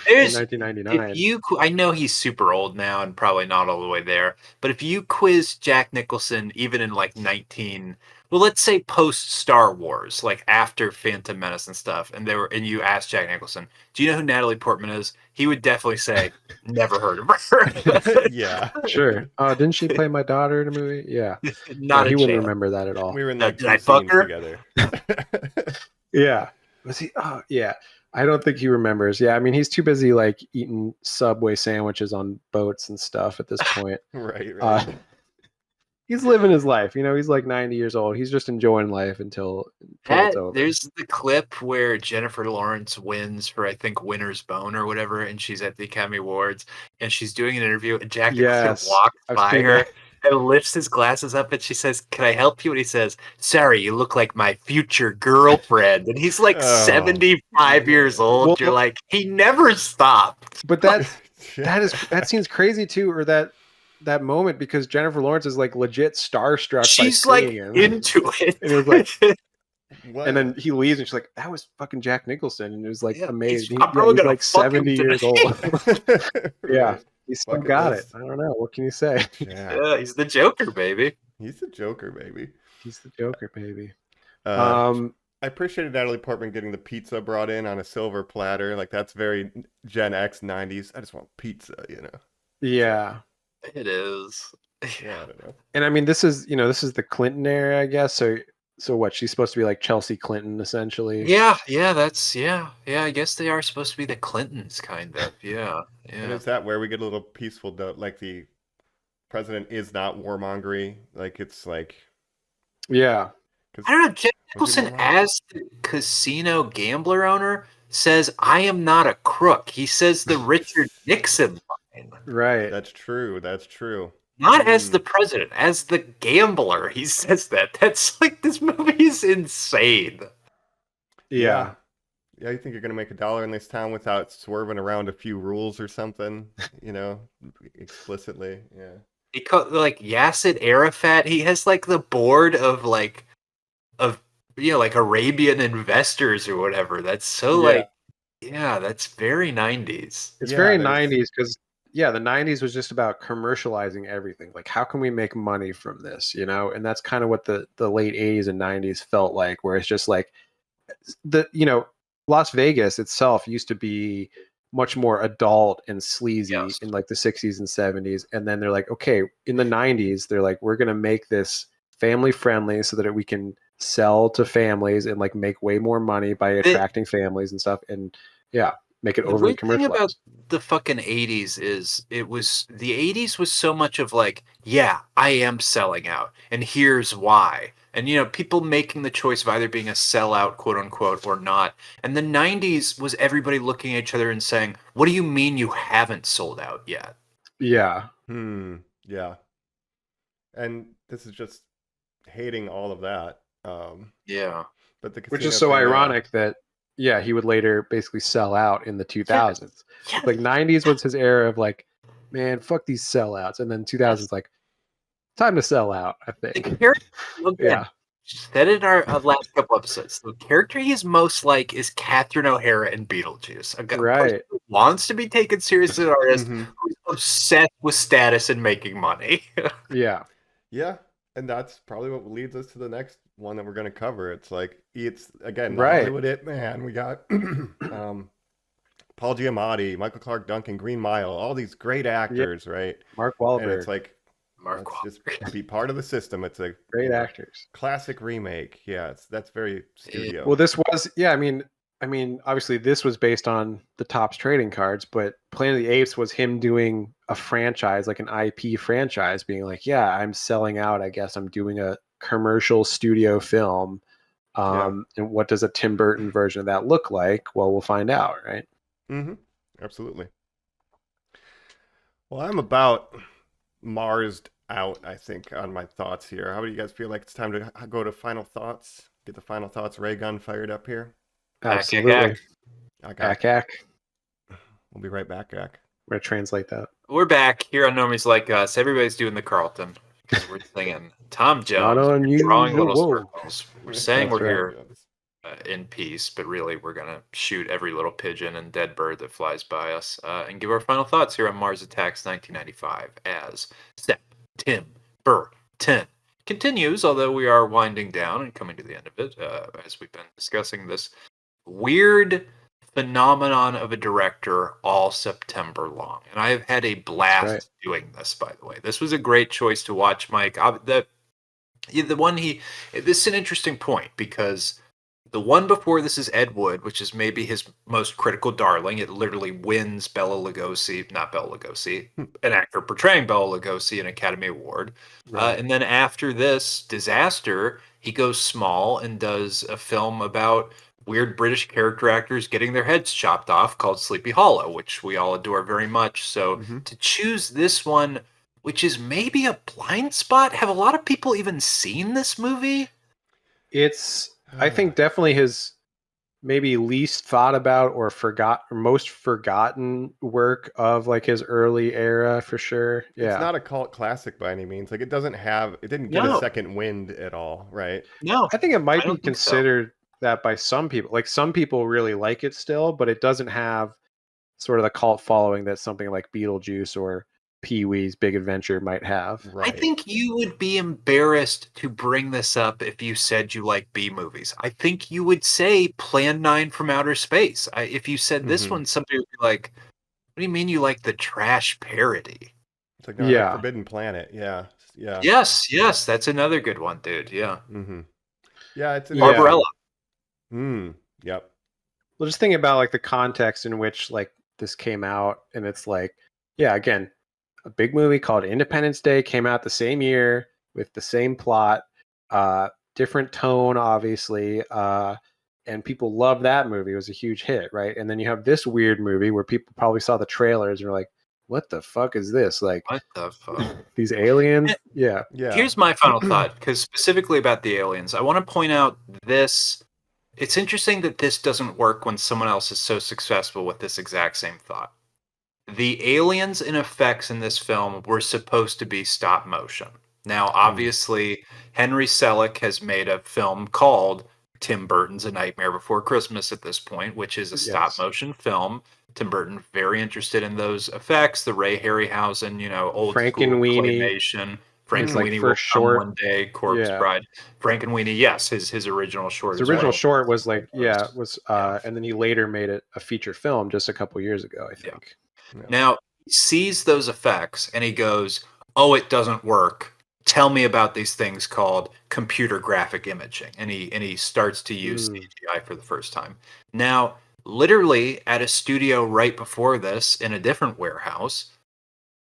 There's if 1999. you I know he's super old now and probably not all the way there, but if you quiz Jack Nicholson even in like 19, well, let's say post Star Wars, like after Phantom Menace and stuff, and you asked Jack Nicholson, "Do you know who Natalie Portman is?" He would definitely say, "Never heard of her." Yeah. Sure. Didn't she play my daughter in a movie? Yeah. No, Not a he wouldn't chance. remember that at all. We were in No, like did 2 I fuck scenes her? together. Yeah. Was he? Oh, yeah. I don't think he remembers. Yeah. I mean, he's too busy like eating Subway sandwiches on boats and stuff at this point. Right, Uh, right. he's living his life. He's like 90 years old. He's just enjoying life until it's over. There's the clip where Jennifer Lawrence wins for I think Winter's Bone or whatever, and she's at the Academy Awards and she's doing an interview, and Jack Nicholson Yes. walks I've by seen her that. and lifts his glasses up, and she says, "Can I help you?" And he says, "Sorry, you look like my future girlfriend." And he's like Oh, 75 years old. Well, You're like, he never stopped. but that seems crazy too, or that moment, because Jennifer Lawrence is like legit starstruck by She's seeing like him. into it. And it was like, What? and then he leaves, and she's like, "That was fucking Jack Nicholson," and it was like Yeah, amazing. I'm probably He's gonna like fuck him 70 years old. Yeah, Right. he still Bucket got list. it. I don't know. What can you say? Yeah. Yeah, he's the Joker, baby. He's the Joker, baby. He's the Joker, baby. I appreciated Natalie Portman getting the pizza brought in on a silver platter. Like, that's very Gen X 90s. I just want pizza, Yeah. It is. Yeah, I don't know. And I mean, this is the Clinton era, I guess. So what? She's supposed to be like Chelsea Clinton, essentially. Yeah, I guess they are supposed to be the Clintons, kind of. Yeah. And is that where we get a little peaceful, like the president is not warmongery? Like, it's like... Yeah. I don't know. Jack Was he Nicholson, warmongering? as the casino gambler owner, says, "I am not a crook." He says the Richard Nixon line. Right. That's true. That's true. Not as the president, as the gambler. He says that. That's like, this movie is insane. Yeah. Yeah, you think you're going to make $1 in this town without swerving around a few rules or something, explicitly. Yeah. He called, like, Yasser Arafat. He has like the board of like Arabian investors or whatever. That's so that's very 90s. It's Yeah, very there's- 90s because the 90s was just about commercializing everything. Like, how can we make money from this? And that's kind of what the late 80s and 90s felt like, where it's just like Las Vegas itself used to be much more adult and sleazy in like the 60s and 70s. And then they're like, okay, in the 90s, they're like, we're going to make this family friendly so that we can sell to families and like make way more money by attracting families and stuff. And make it The overly weird thing about commercialized. the fucking 80s is the 80s was so much of like, yeah, I am selling out, and here's why. And people making the choice of either being a sellout, quote unquote, or not. And the 90s was everybody looking at each other and saying, "What do you mean you haven't sold out yet?" Yeah. Yeah. And this is just hating all of that. Yeah. But the Which casino is so thing, ironic that he would later basically sell out in the 2000s. Yeah. Like 90s was his era of like, man, fuck these sellouts. And then 2000s like, time to sell out, I The think. character, again, Yeah. said it in our last couple episodes. The character he is most like is Catherine O'Hara in Beetlejuice. A person Right. who wants to be taken seriously as an artist, Mm-hmm. who's obsessed with status and making money. Yeah. Yeah, and that's probably what leads us to the next one that we're going to cover. It's again the Right. Hollywood it man. We got Paul Giamatti, Michael Clark Duncan, Green Mile, all these great actors, right? Mark And Wahlberg. it's like Mark let's Wahlberg. just be part of the system. It's a Great actors. classic remake. Yeah, that's very studio. Well, this was, yeah, I mean, obviously this was based on the Topps trading cards, but Planet of the Apes was him doing a franchise, like an IP franchise, being like, yeah, I'm selling out. I guess I'm doing a commercial studio film. And what does a Tim Burton version of that look like? Well, we'll find out, right? Mm-hmm. Absolutely. Well, I'm about Marsed out, I think, on my thoughts here. How do you guys feel like it's time to go to final thoughts? Get the final thoughts ray gun fired up here. Absolutely. Ack. Ack. We'll be right back, Ack. I'm going to translate that. We're back here on Normies Like Us. Everybody's doing the Carlton because we're singing Tom Jones. Not unusual. Drawing little circles. We're saying That's we're right. here in peace, but really we're going to shoot every little pigeon and dead bird that flies by us and give our final thoughts here on Mars Attacks 1995 as Sep-Tim-Bur-Ton continues, although we are winding down and coming to the end of it as we've been discussing this weird phenomenon of a director all September long. And I have had a blast doing this, by the way. This was a great choice to watch, Mike. This is an interesting point because the one before this is Ed Wood, which is maybe his most critical darling. It literally wins not Bela Lugosi, an actor portraying Bela Lugosi, an Academy Award. Right. And then after this disaster, he goes small and does a film about weird British character actors getting their heads chopped off called Sleepy Hollow, which we all adore very much. So to choose this one, which is maybe a blind spot, have a lot of people even seen this movie? It's, I think, definitely his maybe least thought about or most forgotten work of like his early era for sure. Yeah. It's not a cult classic by any means. Like it didn't get a second wind at all, right? No. I think it might I don't be think considered that by some people. Like some people really like it still, but it doesn't have sort of the cult following that something like Beetlejuice or Pee-wee's Big Adventure might have. Right. I think you would be embarrassed to bring this up if you said you like B movies. I think you would say Plan 9 from Outer Space. If you said this one, somebody would be like, what do you mean you like the trash parody? It's like, no, like Forbidden Planet. Yeah. Yeah. Yes, that's another good one, dude. Yeah. Mm-hmm. Yeah, it's Barbarella. Yep. Well, just thinking about like the context in which like this came out, and it's like, yeah, again, a big movie called Independence Day came out the same year with the same plot, different tone, obviously, and people loved that movie. It was a huge hit, right? And then you have this weird movie where people probably saw the trailers and were like, what the fuck is this? Like, what the fuck? These aliens? Yeah. Here's my final thought, because specifically about the aliens, I want to point out this. It's interesting that this doesn't work when someone else is so successful with this exact same thought. The aliens and effects in this film were supposed to be stop motion. Now, obviously, Henry Selick has made a film called Tim Burton's A Nightmare Before Christmas at this point, which is a stop motion film. Tim Burton very interested in those effects, the Ray Harryhausen, old Frankenweenie claymation. Frankenweenie like will short. come one day. Corpse Bride. Frankenweenie, yes, his original short. His original short was like, and then he later made it a feature film just a couple years ago, I think. Yeah. Now he sees those effects and he goes, "Oh, it doesn't work. Tell me about these things called computer graphic imaging." And he starts to use CGI for the first time. Now, literally at a studio right before this, in a different warehouse,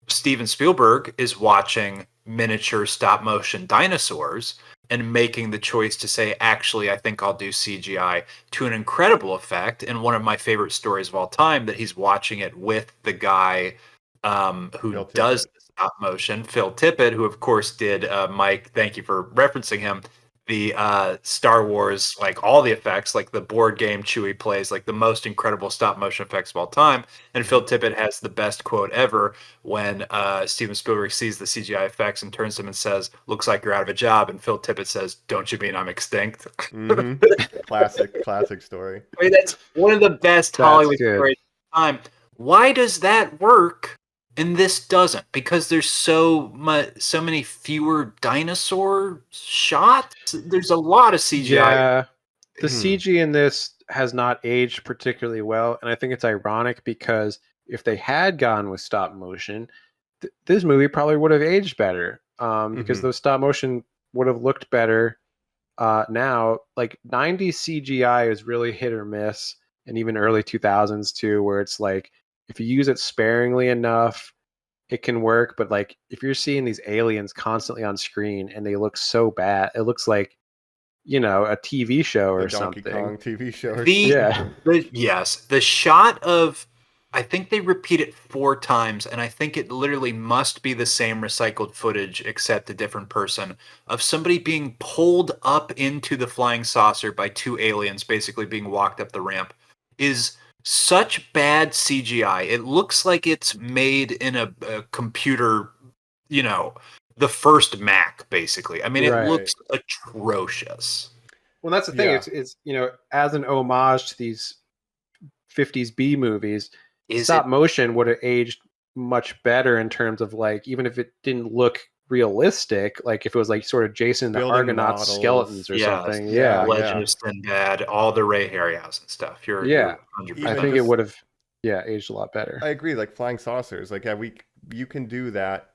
Steven Spielberg is watching miniature stop motion dinosaurs and making the choice to say, actually, I think I'll do CGI, to an incredible effect. And one of my favorite stories of all time, that he's watching it with the guy who does the stop motion, Phil Tippett, who of course did, Mike, thank you for referencing him, the Star Wars, like all the effects, like the board game Chewie plays, like the most incredible stop motion effects of all time. And Phil Tippett has the best quote ever when Steven Spielberg sees the CGI effects and turns to him and says, "Looks like you're out of a job." And Phil Tippett says, "Don't you mean I'm extinct?" Classic story. I mean, that's one of the best That's Hollywood good. stories of all time. Why does that work and this doesn't? Because there's so many fewer dinosaur shots. There's a lot of CGI. Yeah, the CG in this has not aged particularly well, and I think it's ironic because if they had gone with stop motion, this movie probably would have aged better. Because those stop motion would have looked better. Now, like 90s CGI is really hit or miss, and even early 2000s too, where it's like if you use it sparingly enough, it can work. But like if you're seeing these aliens constantly on screen and they look so bad, it looks like a TV show or The Donkey something. Kong TV show. Or The shot of, I think they repeat it 4 times, and I think it literally must be the same recycled footage, except a different person, of somebody being pulled up into the flying saucer by 2 aliens, basically being walked up the ramp, is such bad CGI. It looks like it's made in a computer, the first Mac, basically. I mean, it looks atrocious. Well, that's the thing. Yeah. It's as an homage to these 50s B movies, stop motion would have aged much better in terms of like, even if it didn't look realistic, like if it was like sort of Jason the Building Argonauts models. skeletons or something. Yeah. Legend of Sinbad, all the Ray Harryhausen stuff. You're 100%. I think it would have aged a lot better. I agree. Like flying saucers, like you can do that,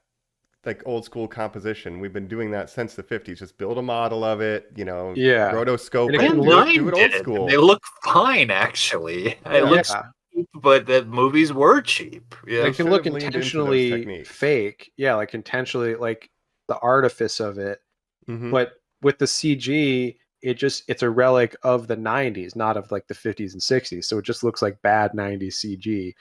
like old school composition. We've been doing that since the 50s. Just build a model of it, rotoscope And it, it can do look- it old school. They look fine, actually. It looks cheap, but the movies were cheap. Yeah. They can should look have leaned into those intentionally techniques. fake. Yeah, like intentionally, like the artifice of it. Mhm. But with the CG, it's a relic of the 90s, not of like the 50s and 60s. So it just looks like bad 90s CG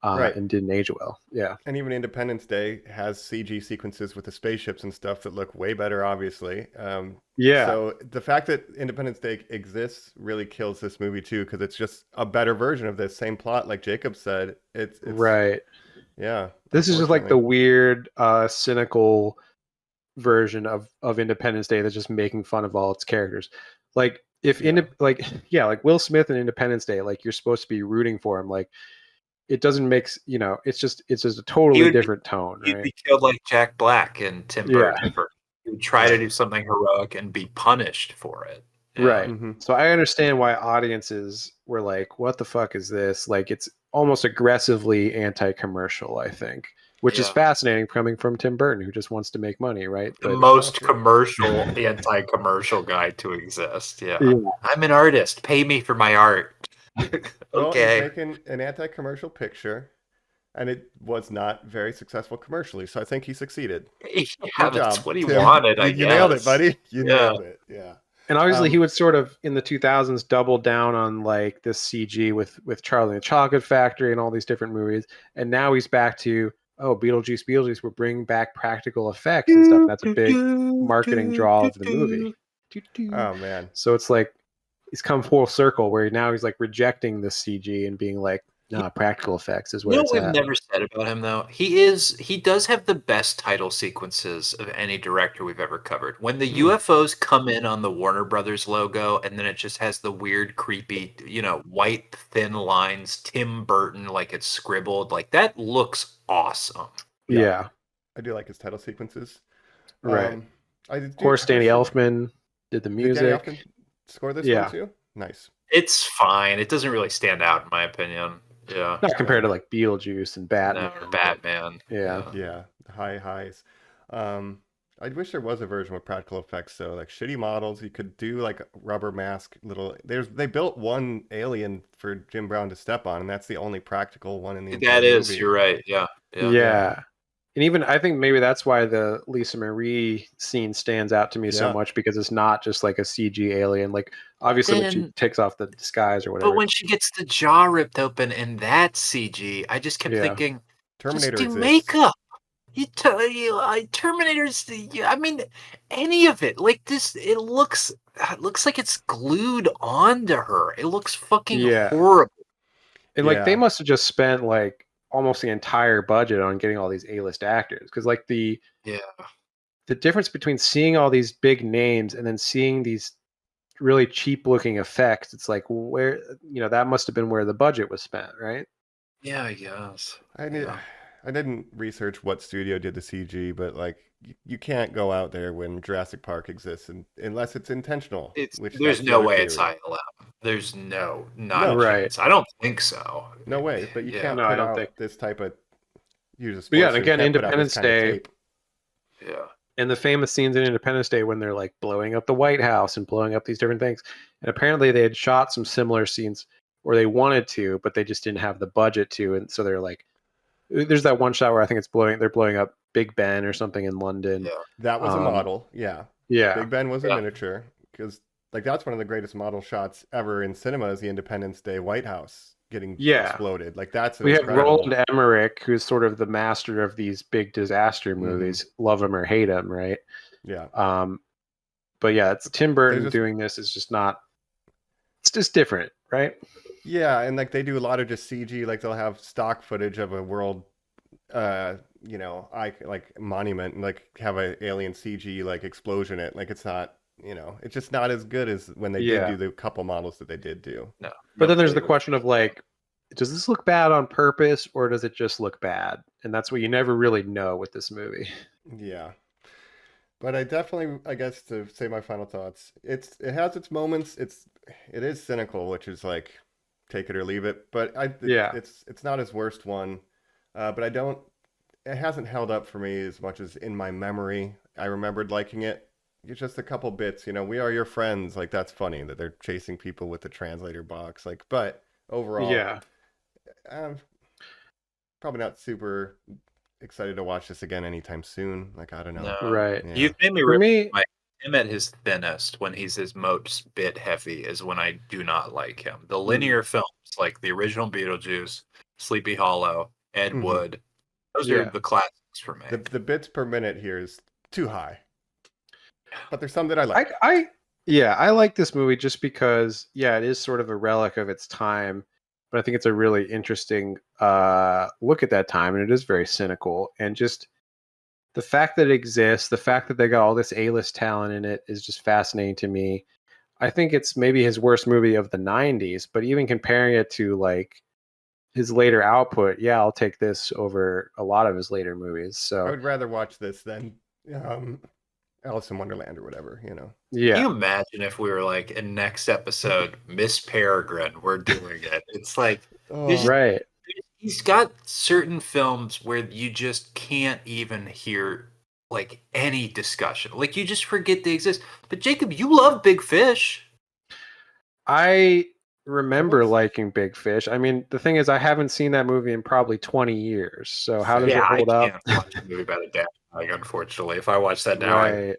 and didn't age well. Yeah. And even Independence Day has CG sequences with the spaceships and stuff that look way better, obviously. So the fact that Independence Day exists really kills this movie too, because it's just a better version of this same plot, like Jacob said. It's right. Yeah. This is just like the weird, cynical version of Independence Day that's just making fun of all its characters. Like if like Will Smith in Independence Day, like you're supposed to be rooting for him, like it doesn't make it's just a totally different tone. He'd Right? be killed like Jack Black and Tim Burton. He would try to do something heroic and be punished for it. Yeah. Right. So I understand why audiences were like, "What the fuck is this?" Like it's almost aggressively anti-commercial, I think, which is fascinating coming from Tim Burton, who just wants to make money, right? The most commercial anti-commercial guy to exist. Yeah. I'm an artist. Pay me for my art. Well, he's making an anti-commercial picture, and it was not very successful commercially, so I think he succeeded. Yeah, Good that's job, what he Tim. wanted, I You guess. nailed it, buddy. You nailed it. Yeah. And obviously, he would sort of in the 2000s double down on like this CG with Charlie and the Chocolate Factory and all these different movies, and now he's back to Beetlejuice. We're bringing back practical effects and stuff. That's a big marketing draw of the movie. Oh man. So it's like he's come full circle where now he's like rejecting the CG and being like, no, practical effects is where You know it's what we've at. never said about him though? He does have the best title sequences of any director we've ever covered. When the UFOs come in on the Warner Brothers logo and then it just has the weird, creepy, white thin lines, Tim Burton, like it's scribbled, like that looks awesome. Yeah. I do like his title sequences. Right. Of course, Danny Elfman did the music. Did Danny Elfman score this one too? Nice. It's fine. It doesn't really stand out in my opinion. Yeah. Not compared to like Beetlejuice and Batman. No, Batman. Yeah. Yeah. High highs. I wish there was a version with practical effects though, like shitty models. You could do like a rubber mask little. They built one alien for Jim Brown to step on, and that's the only practical one in the entire movie. You're right. Yeah. And even I think maybe that's why the Lisa Marie scene stands out to me so much, because it's not just like a CG alien. Like obviously when she takes off the disguise or whatever. But when she gets the jaw ripped open in that CG, I just kept thinking, Terminator just do exists. makeup. Terminator's. I mean, any of it. Like this, it looks like it's glued onto her. It looks fucking Yeah. horrible. And like they Yeah. must have just spent like almost the entire budget on getting all these A-list actors, because like Yeah. the difference between seeing all these big names and then seeing these really cheap looking effects, it's like where that must have been where the budget was spent, right? Yeah, I guess. Yeah. I didn't research what studio did the CG, but like you can't go out there when Jurassic Park exists unless it's intentional. Which There's that's the no other way it's theory. ILM. There's not No. a Right. chance. I don't think so. No way, but you Yeah. can't No, I put don't out think. this type of use a But yeah, sports and suit, again, can't put out this Independence kind of Day, tape. Yeah. and the famous scenes in Independence Day when they're like blowing up the White House and blowing up these different things. And apparently they had shot some similar scenes, or they wanted to, but they just didn't have the budget to. And so they're like, there's that one shot where I think they're blowing up Big Ben or something in London. Yeah. That was a model, yeah. Yeah. Big Ben was a Yeah. miniature because like that's one of the greatest model shots ever in cinema is the Independence Day White House getting exploded. Like that's We have incredible. Roland Emmerich, who's sort of the master of these big disaster movies. Love him or hate him, right? Yeah. But yeah, it's Tim Burton just- doing this is just not. It's just different, right? Yeah, and like they do a lot of just CG. Like they'll have stock footage of a world, like monument, and like have an alien CG like explosion. It like it's not, it's just not as good as when they did do the couple models that they did do. No. But then there's the question of like, does this look bad on purpose or does it just look bad? And that's what you never really know with this movie. Yeah. But I definitely, I guess, to say my final thoughts, it has its moments. It is cynical, which is like take it or leave it. But it's not his worst one. But it hasn't held up for me as much as in my memory. I remembered liking it. It's just a couple bits, we are your friends. Like that's funny that they're chasing people with the translator box. Like, but overall, I'm probably not super excited to watch this again anytime soon. Like, I don't know. No. Right. Yeah. You've made me For me, him at his thinnest, when he's his most bit heavy, is when I do not like him. The linear films, like the original Beetlejuice, Sleepy Hollow, Ed Mhm. Wood, those are the classics for me. The bits per minute here is too high. But there's some that I like. I like this movie just because, it is sort of a relic of its time. But I think it's a really interesting look at that time, and it is very cynical. And just the fact that it exists, the fact that they got all this A-list talent in it is just fascinating to me. I think it's maybe his worst movie of the 90s, but even comparing it to like his later output, I'll take this over a lot of his later movies. So I would rather watch this than Alice in Wonderland or whatever, Yeah. Can you imagine if we were like, in next episode, Miss Peregrine, we're doing it? It's like, Right. he's got certain films where you just can't even hear like any discussion. Like you just forget they exist. But Jacob, you love Big Fish. I remember liking Big Fish. I mean, the thing is, I haven't seen that movie in probably 20 years. So how does it hold I up? can't watch a movie about a dad. Like, unfortunately, if I watch that now, I Right.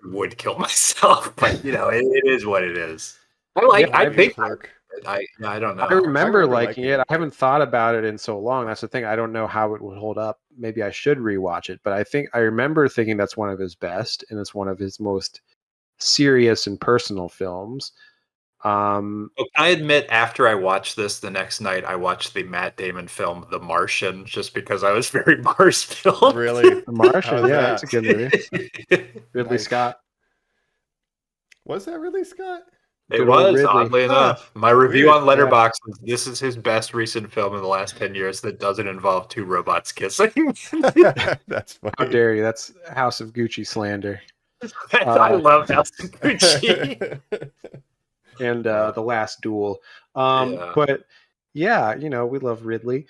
would kill myself. But it is what it is. I think Clerk. I don't know. I remember remember liking liking it. it. I haven't thought about it in so long. That's the thing. I don't know how it would hold up. Maybe I should rewatch it. But I remember thinking that's one of his best, and it's one of his most serious and personal films. Well, I admit, after I watched this the next night, I watched the Matt Damon film The Martian, just because I was very Mars film. Really? The Martian, How's that's a that? good movie. Ridley Nice. Scott. Was that really Scott? It Good old was, Ridley. oddly Huh. enough. My review Weird. on Letterboxd is this is his best recent film in the last 10 years that doesn't involve two robots kissing. That's funny. How dare you? That's House of Gucci slander. I love House of Gucci. And The Last Duel. But yeah, we love Ridley.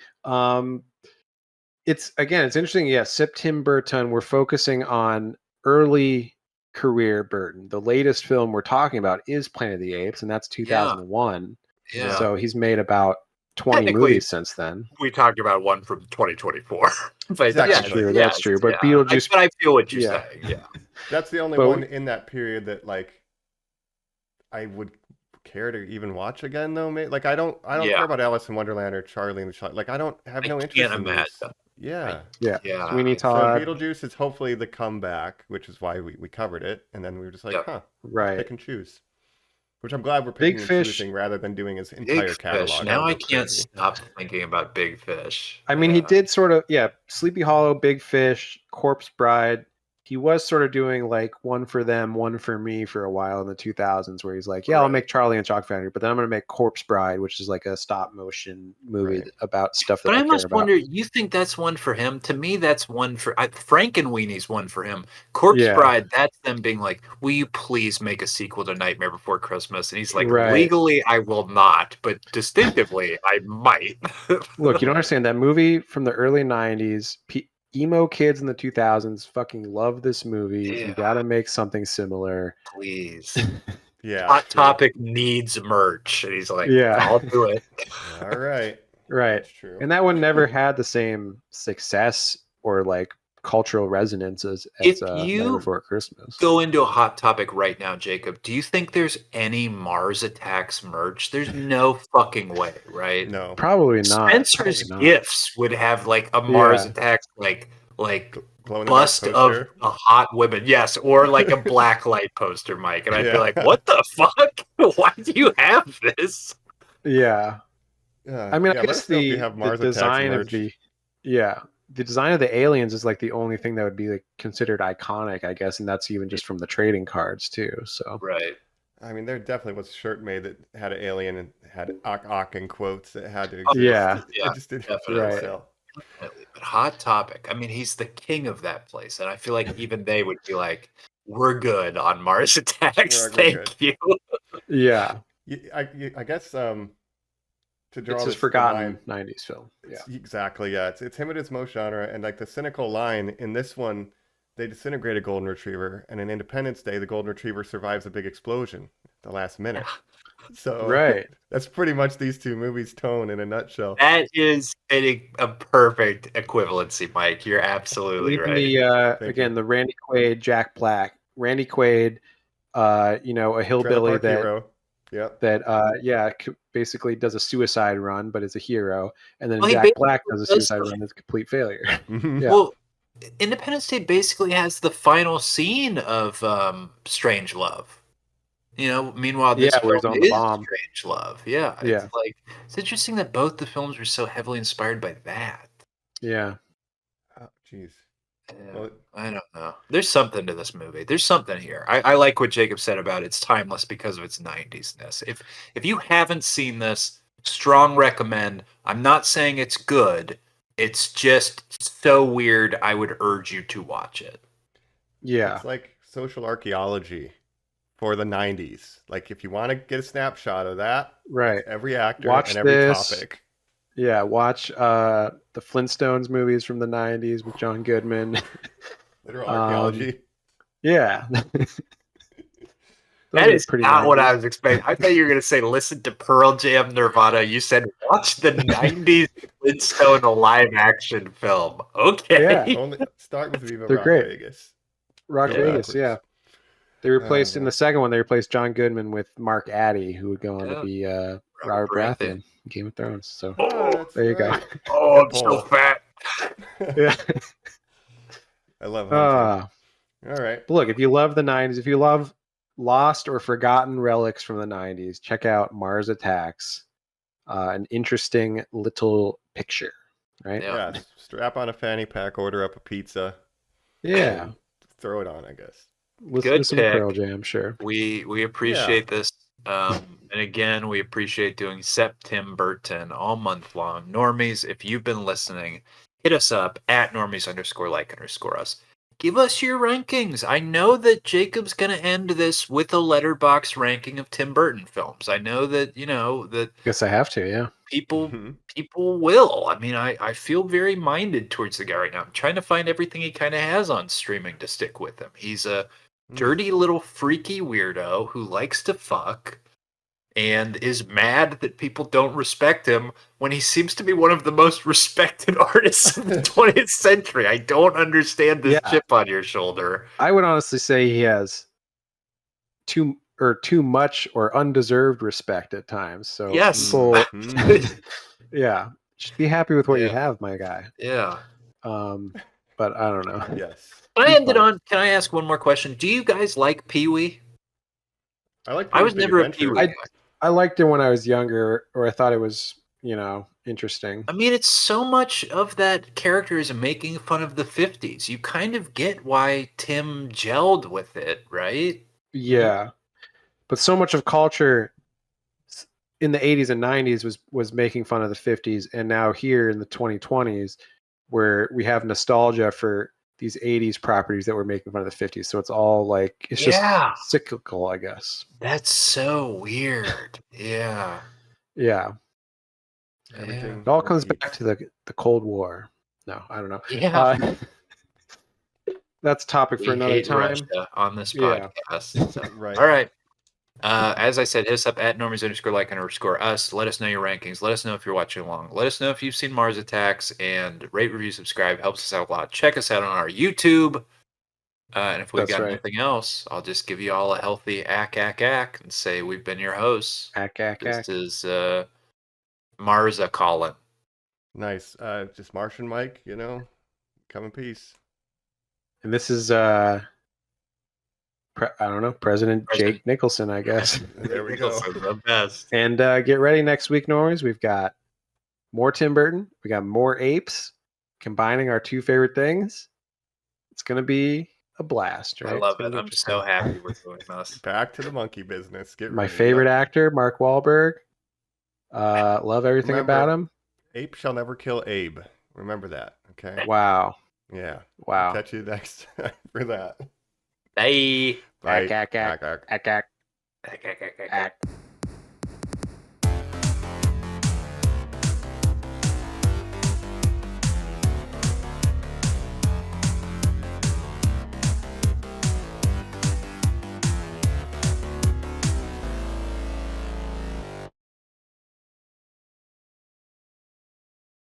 It's interesting. Yeah, Sep-Tim-Bur-Ton, we're focusing on early career Burton. The latest film we're talking about is Planet of the Apes, and that's 2001. Yeah. So he's made about 20 Technically, movies since then. We talked about one from 2024. But That's true, that's true. But Beetlejuice- But I feel what you're Yeah. saying. Yeah. That's the only But- one in that period that like I would care to even watch again though. Like I don't care about Alice in Wonderland or Charlie and the Chocolate. Like I don't have no interest can't in these. imagine. Yeah. Yeah, Yeah. Sweeney So Todd. Beetlejuice is hopefully the comeback, which is why we covered it, and then we were just like, Yep. huh, Right. pick and choose. Which I'm glad we're Big picking and Fish. choosing rather than doing his Big entire Fish. catalog. Now would I go can't crazy. stop thinking about Big Fish. I mean, he did sort of, Sleepy Hollow, Big Fish, Corpse Bride. He was sort of doing like one for them, one for me for a while in the 2000s, where he's like, yeah, I'll Right. make Charlie and Chocolate Factory, but then I'm going to make Corpse Bride, which is like a stop motion movie Right. about stuff that But I I care must about. wonder, you think that's one for him? To me, that's one for Frankenweenie's one for him. Corpse Yeah. Bride, that's them being like, will you please make a sequel to Nightmare Before Christmas? And he's like, Right. legally, I will not, but distinctively, I might. Look, you don't understand that movie from the early 90s. Emo kids in the 2000s fucking love this movie. Yeah. You got to make something similar. Please. Yeah. Hot true. Topic needs merch. And he's like, Yeah. I'll do it. All right. Right. That's true. And that one never had the same success or like cultural resonance as If Nightmare you Before Christmas. go into a Hot Topic right now, Jacob, do you think there's any Mars Attacks merch? There's no fucking way, right? No. Probably not. Spencer's Probably not. Gifts would have like a Mars Yeah. Attacks like Glow in the dark bust of poster. a hot woman, yes, or like a black light poster, Mike, and I'd be Yeah. like, "What the fuck? Why do you have this?" Yeah. I mean, I let guess us know if you the have Mars design Attacks of the design of the aliens is like the only thing that would be like considered iconic, I guess, and that's even just from the trading cards too. So Right. I mean, there definitely was a shirt made that had an alien and had "ok" in quotes that had to exist. Yeah. Yeah, it just didn't definitely. Right. sell. Definitely. But Hot Topic, I mean, he's the king of that place, and I feel like even they would be like, "We're good on Mars Attacks, We're thank you." yeah, I guess to draw it's his this forgotten line, 90s film. Yeah. exactly. Yeah, it's him at his most genre, and like the cynical line in this one, they disintegrate a golden retriever, and in Independence Day, the golden retriever survives a big explosion at the last minute. So Right. that's pretty much these two movies' tone in a nutshell. That is a perfect equivalency, Mike. You're absolutely Even right. the Thank again you. the Randy Quaid, Jack Black, Randy Quaid, a Trailer hillbilly Park that Hero. Yep. basically does a suicide run, but is a hero, and then Well, he Jack basically Black does a does suicide stuff. run that's a complete failure. Mhm. Yeah. Well, Independence Day basically has the final scene of Strange Love. Meanwhile, this Yeah, where he's film on the is bomb. Strange Love. Yeah, Yeah. it's like it's interesting that both the films were so heavily inspired by that. Yeah. Oh, jeez. Yeah, Well, I don't know. There's something to this movie. There's something here. I like what Jacob said about it's timeless because of its 90s-ness. If you haven't seen this, strong recommend. I'm not saying it's good. It's just so weird. I would urge you to watch it. Yeah. It's like social archaeology for the 90s. Like if you want to get a snapshot of that, Right. every actor Watch and every this. topic. Yeah. Watch the Flintstones movies from the 90s with John Goodman. Literal archaeology. Yeah. That is pretty not what 90s. I was expecting. I thought you were going to say, listen to Pearl Jam Nirvana. You said, watch the 90s Flintstone live action film. Okay. Yeah. Only start with Viva They're Rock great. Vegas. Rock Go Vegas, backwards. yeah. They replaced in man. the second one. They replaced John Goodman with Mark Addy, who would go on to be Robert Baratheon in Game of Thrones. So Oh, that's there you right. Oh, I'm Oh. so fat. yeah. I love hunting. But All right. look, if you love the 90s, if you love lost or forgotten relics from the 90s, check out Mars Attacks. An interesting little picture, right? Yeah. Yeah. Strap on a fanny pack, order up a pizza, Yeah. throw it on, I guess. Listen Good to some pick. Pearl Jam, sure. We appreciate this. And again, we appreciate doing Sep-Tim-Bur-Ton all month long. Normies, if you've been listening, hit us up at normies_like_us. Give us your rankings. I know that Jacob's going to end this with a letterbox ranking of Tim Burton films. I know that, that Guess I have to, yeah. people Mhm. people will. I mean, I feel very minded towards the guy right now. I'm trying to find everything he kind of has on streaming to stick with him. He's a dirty little freaky weirdo who likes to fuck and is mad that people don't respect him when he seems to be one of the most respected artists of the 20th century. I don't understand this Yeah. chip on your shoulder. I would honestly say he has too much or undeserved respect at times. So Yes. people, Mhm. yeah, just be happy with what you Yeah. have, my guy. Yeah. But I don't know. Yes. Can I He's end it fine. on? Can I ask one more question? Do you guys like Pee Wee? I like I was Pee-wee's Big never a Adventure. Pee Wee guy. I liked it when I was younger, or I thought it was, interesting. I mean, it's so much of that character is making fun of the 50s. You kind of get why Tim gelled with it, right? Yeah, but so much of culture in the 80s and 90s was making fun of the 50s, and now here in the 2020s, where we have nostalgia for these 80s properties that were making fun of the 50s. So it's all like it's Yeah. just cyclical, I guess. That's so weird. Yeah. Yeah, Everything it all comes repeats. back to the Cold War. No, I don't know. Yeah. That's a topic We for another hate time. Russia on this Yeah. podcast. So. Right. All right. As I said, hit us up at Normies_like_us. Let us know your rankings. Let us know if you're watching along. Let us know if you've seen Mars Attacks, and rate, review, subscribe. Helps us out a lot. Check us out on our YouTube. And if we've That's got right. nothing else, I'll just give you all a healthy ack and say we've been your hosts. Ack. This is Marza Colin. Nice. Just Martian Mike, come in peace. And this is I don't know, President Jake Nicholson, I guess. There we go. The best. And get ready next week, Normies. We've got more Tim Burton. We got more apes, combining our two favorite things. It's going to be a blast, right? I love It's gonna it. be I'm so happy we're doing this. Back to the monkey business. Get My ready. favorite Yep. actor, Mark Wahlberg. Love everything Remember- about him. Ape shall never kill Abe. Remember that, okay? Wow. Yeah. Wow. Catch you next time for that. Bye. Bye. Ack. Ack.